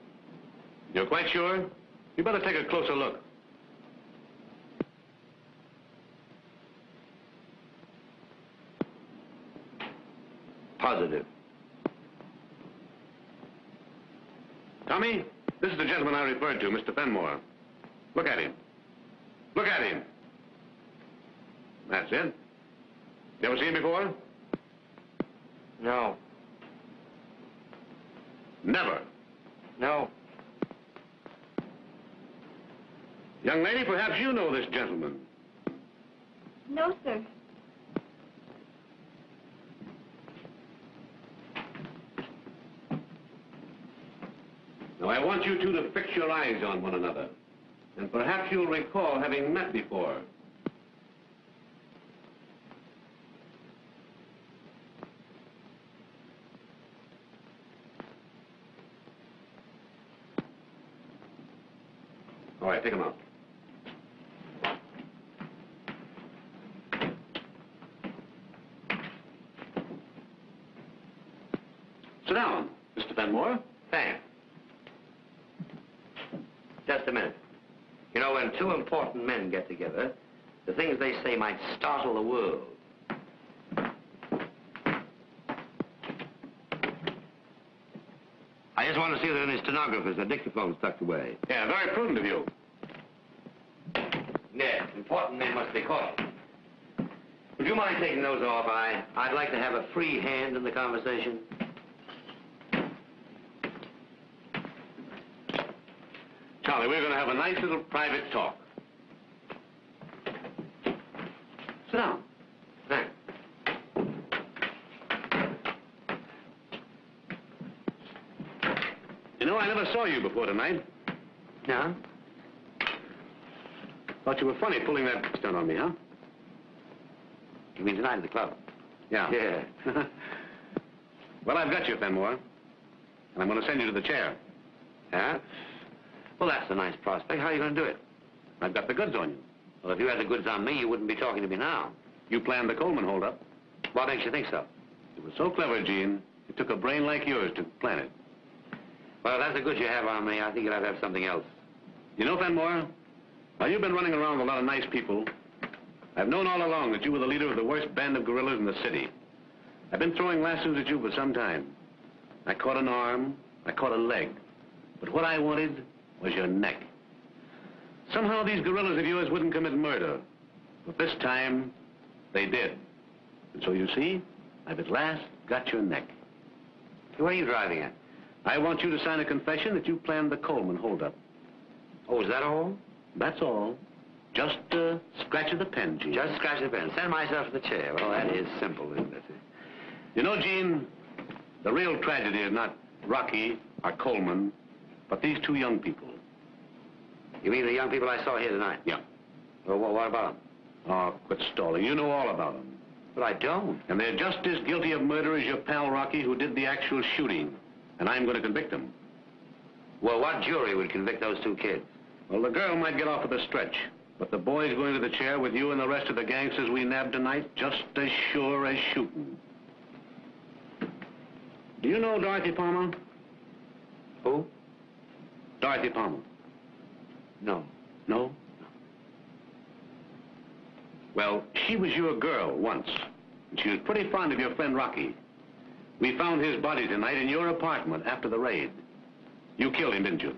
Speaker 1: You're quite sure? You better take a closer look.
Speaker 13: Positive.
Speaker 1: Tommy, this is the gentleman I referred to, Mr. Fenmore. Look at him. Look at him. That's it. You ever seen him before?
Speaker 3: No.
Speaker 1: Never.
Speaker 3: No.
Speaker 1: Young lady, perhaps you know this gentleman.
Speaker 12: No, sir.
Speaker 1: Now, I want you two to fix your eyes on one another. And perhaps you'll recall having met before. All right, take him out. Sit down, Mr. Fenmore.
Speaker 13: Thanks. Just a minute. You know, when two important men get together, the things they say might startle the world. I just want to see that in his stenographers, the dictaphone's tucked away.
Speaker 1: Yeah, very prudent of you.
Speaker 13: Yes, important men must be caught. Would you mind taking those off? I'd like to have a free hand in the conversation.
Speaker 1: Charlie, we're going to have a nice little private talk. Sit down.
Speaker 13: Thanks.
Speaker 1: You know, I never saw you before tonight.
Speaker 13: Yeah?
Speaker 1: Thought you were funny pulling that stunt on me, huh?
Speaker 13: You mean tonight at the club?
Speaker 1: Yeah.
Speaker 13: Yeah.
Speaker 1: Well, I've got you, Fenmore. And I'm going to send you to the chair.
Speaker 13: Yeah? Well, that's a nice prospect. How are you going to do it?
Speaker 1: I've got the goods on you.
Speaker 13: Well, if you had the goods on me, you wouldn't be talking to me now.
Speaker 1: You planned the Coleman holdup.
Speaker 13: What makes you think so?
Speaker 1: It was so clever, Gene. It took a brain like yours to plan it.
Speaker 13: Well, if that's the goods you have on me, I think you'll have to have something else.
Speaker 1: You know, Fenmore, while you've been running around with a lot of nice people, I've known all along that you were the leader of the worst band of guerrillas in the city. I've been throwing lassos at you for some time.
Speaker 14: I caught an arm, I caught a leg. But what I wanted was your neck. Somehow these guerrillas of yours wouldn't commit murder. But this time, they did. And so you see, I've at last got your neck.
Speaker 13: Where are you driving at?
Speaker 14: I want you to sign a confession that you planned the Coleman holdup.
Speaker 13: Oh, is that all?
Speaker 14: That's all. Just a scratch of the pen, Gene.
Speaker 13: Just scratch the pen. Send myself to the chair. Well, that is simple, isn't it?
Speaker 14: You know, Gene, the real tragedy is not Rocky or Coleman, but these two young people.
Speaker 13: You mean the young people I saw here tonight?
Speaker 14: Yeah.
Speaker 13: Well, what about them?
Speaker 14: Oh, quit stalling. You know all about them.
Speaker 13: But I don't.
Speaker 14: And they're just as guilty of murder as your pal Rocky, who did the actual shooting. And I'm going to convict them.
Speaker 13: Well, what jury would convict those two kids?
Speaker 14: Well, the girl might get off with a stretch. But the boy's going to the chair with you and the rest of the gangsters we nabbed tonight, just as sure as shooting. Do you know Dorothy Palmer?
Speaker 13: Who?
Speaker 14: Dorothy Palmer.
Speaker 13: No.
Speaker 14: No? Well, she was your girl once. And she was pretty fond of your friend Rocky. We found his body tonight in your apartment after the raid. You killed him, didn't you?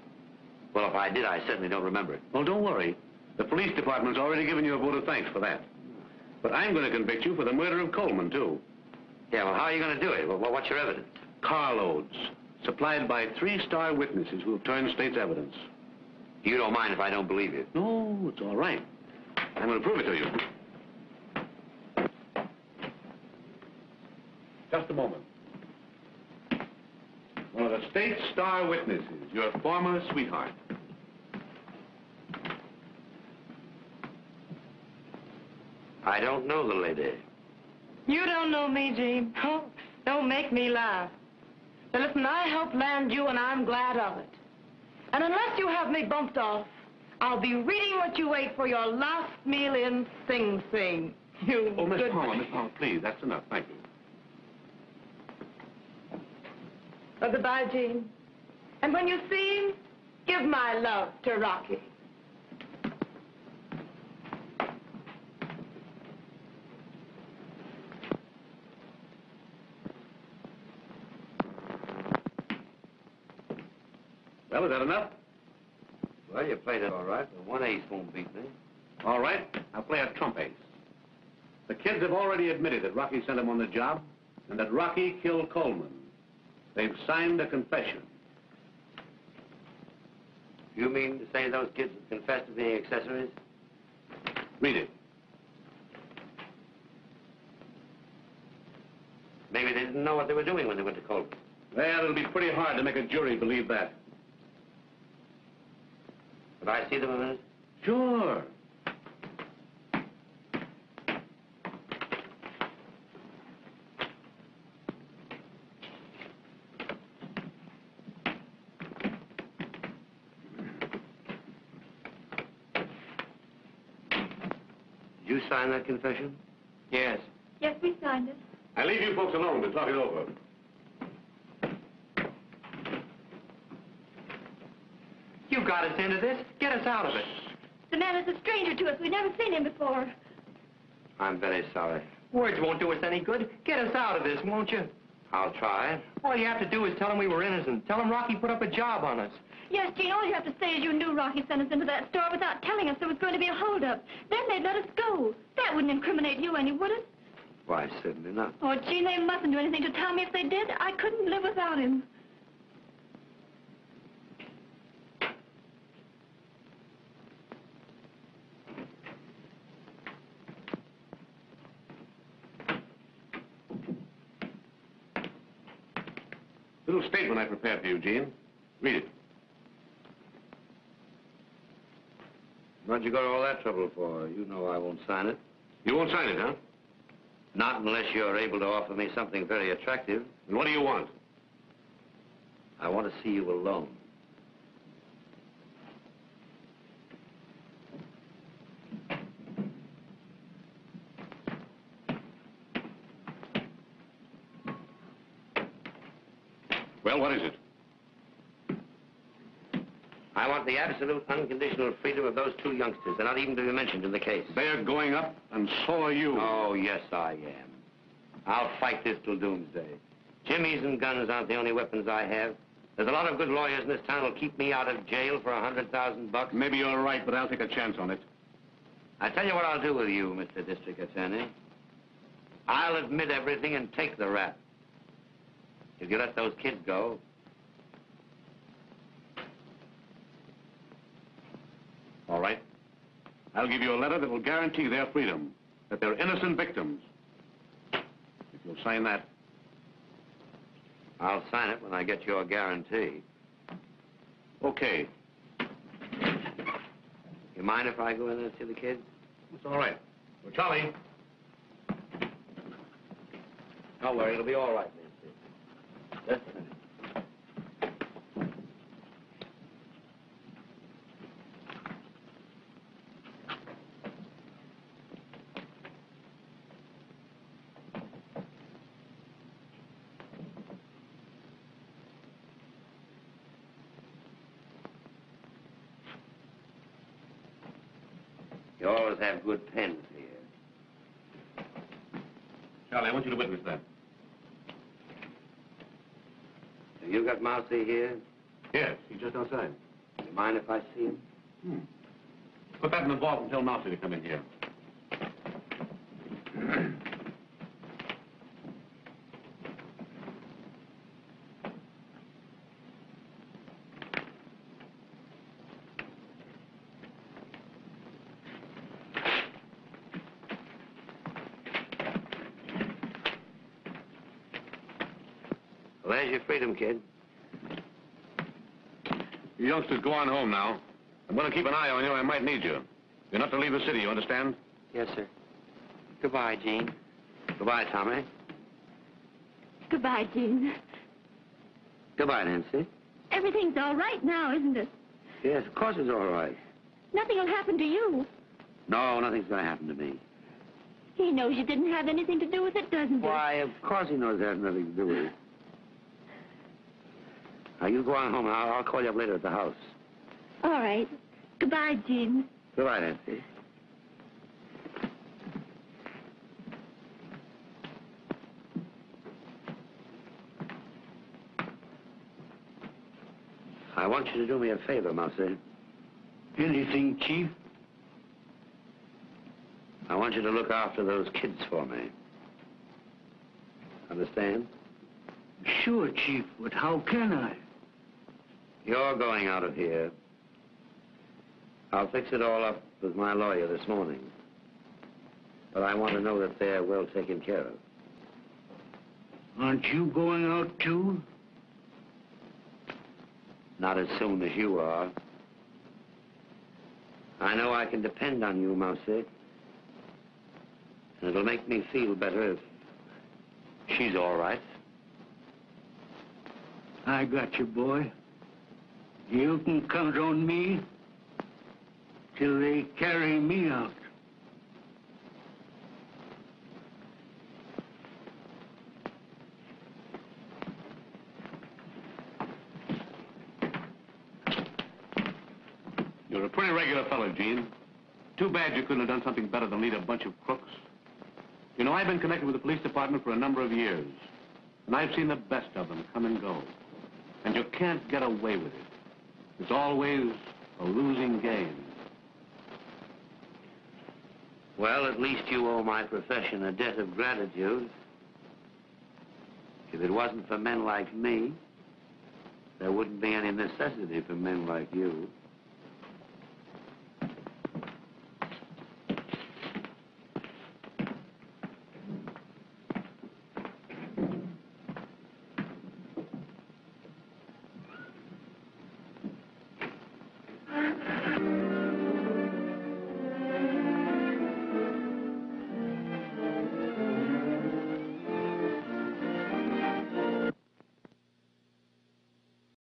Speaker 13: Well, if I did, I certainly don't remember it.
Speaker 14: Well, don't worry. The police department's already given you a vote of thanks for that. But I'm going to convict you for the murder of Coleman, too.
Speaker 13: Yeah, well, how are you going to do it? Well, what's your evidence?
Speaker 14: Carloads, supplied by 3-star witnesses who have turned state's evidence.
Speaker 13: You don't mind if I don't believe you?
Speaker 14: No, it's all right. I'm going to prove it to you. Just a moment. One of the state's star witnesses, your former sweetheart.
Speaker 13: I don't know the lady.
Speaker 4: You don't know me, Gene. Oh, don't make me laugh. Now, listen, I helped land you, and I'm glad of it. And unless you have me bumped off, I'll be reading what you ate for your last meal in Sing Sing. You
Speaker 14: Oh, Miss
Speaker 4: good...
Speaker 14: Palmer, please, that's enough. Thank you.
Speaker 4: Well, goodbye, Gene. And when you see him, give my love to Rocky.
Speaker 14: Well, is that enough?
Speaker 13: Well, you played it all right, but 1 ace won't beat me.
Speaker 14: All right, I'll play a trump ace. The kids have already admitted that Rocky sent them on the job and that Rocky killed Coleman. They've signed a confession.
Speaker 13: You mean to say those kids have confessed to being accessories?
Speaker 14: Read it.
Speaker 13: Maybe they didn't know what they were doing when they went to Coleman.
Speaker 14: Well, it'll be pretty hard to make a jury believe that.
Speaker 13: Could I see them a minute?
Speaker 14: Sure.
Speaker 13: Did you sign that confession?
Speaker 3: Yes.
Speaker 12: Yes, we signed it.
Speaker 14: I leave you folks alone to talk it over.
Speaker 3: You've got us into this. Get us out of it.
Speaker 12: The man is a stranger to us. We've never seen him before.
Speaker 13: I'm very sorry.
Speaker 3: Words won't do us any good. Get us out of this, won't you?
Speaker 13: I'll try.
Speaker 3: All you have to do is tell him we were innocent. Tell him Rocky put up a job on us.
Speaker 12: Yes, Gene, all you have to say is you knew Rocky sent us into that store without telling us there was going to be a holdup. Then they'd let us go. That wouldn't incriminate you any, would it?
Speaker 13: Why, certainly not.
Speaker 12: Oh, Gene, they mustn't do anything to tell me. If they did, I couldn't live without him.
Speaker 14: Little statement I prepared for you, Gene. Read it.
Speaker 13: What'd you go to all that trouble for? You know I won't sign it.
Speaker 14: You won't sign it, huh?
Speaker 13: Not unless you're able to offer me something very attractive.
Speaker 14: And what do you want?
Speaker 13: I want to see you alone.
Speaker 14: Well, what is it?
Speaker 13: I want the absolute unconditional freedom of those two youngsters. They're not even to be mentioned in the case.
Speaker 14: They're going up, and so are you.
Speaker 13: Oh, yes, I am. I'll fight this till doomsday. Jimmies and guns aren't the only weapons I have. There's a lot of good lawyers in this town who'll keep me out of jail for $100,000.
Speaker 14: Maybe you're right, but I'll take a chance on it.
Speaker 13: I tell you what I'll do with you, Mr. District Attorney. I'll admit everything and take the rap. If you let those kids go.
Speaker 14: All right. I'll give you a letter that will guarantee their freedom, that they're innocent victims. If you'll sign that.
Speaker 13: I'll sign it when I get your guarantee.
Speaker 14: Okay.
Speaker 13: You mind if I go in there and see the kids?
Speaker 14: It's all right. Well, Charlie.
Speaker 13: Don't worry, it'll be all right, Nancy. Just a minute. You always have good pens here.
Speaker 14: Charlie, I want you to witness that.
Speaker 13: Have you got Mousy here?
Speaker 14: Yes, he's just outside.
Speaker 13: You mind if I see him?
Speaker 14: Put that in the vault and tell Mousy to come in here.
Speaker 13: Well, there's your freedom, kid.
Speaker 14: You youngsters go on home now. I'm going to keep an eye on you. I might need you. You're not to leave the city, you understand?
Speaker 3: Yes, sir. Goodbye, Jean.
Speaker 13: Goodbye, Tommy.
Speaker 12: Goodbye, Jean.
Speaker 13: Goodbye, Nancy.
Speaker 12: Everything's all right now, isn't it?
Speaker 13: Yes, of course it's all right.
Speaker 12: Nothing will happen to you.
Speaker 13: No, nothing's going to happen to me.
Speaker 12: He knows you didn't have anything to do with it, doesn't he?
Speaker 13: Why, of course he knows it has nothing to do with it. Now, you go on home, and I'll call you up later at the house.
Speaker 12: All right. Goodbye, Jean.
Speaker 13: Goodbye, Nancy. I want you to do me a favor, Mousy.
Speaker 8: Anything, Chief?
Speaker 13: I want you to look after those kids for me. Understand?
Speaker 8: Sure, Chief, but how can I?
Speaker 13: You're going out of here. I'll fix it all up with my lawyer this morning. But I want to know that they're well taken care of.
Speaker 8: Aren't you going out, too?
Speaker 13: Not as soon as you are. I know I can depend on you, Mousy. And it'll make me feel better if she's all right.
Speaker 8: I got you, boy. You can count on me till they carry me out.
Speaker 14: You're a pretty regular fellow, Gene. Too bad you couldn't have done something better than lead a bunch of crooks. You know, I've been connected with the police department for a number of years, and I've seen the best of them come and go. And you can't get away with it. It's always a losing game.
Speaker 13: Well, at least you owe my profession a debt of gratitude. If it wasn't for men like me, there wouldn't be any necessity for men like you.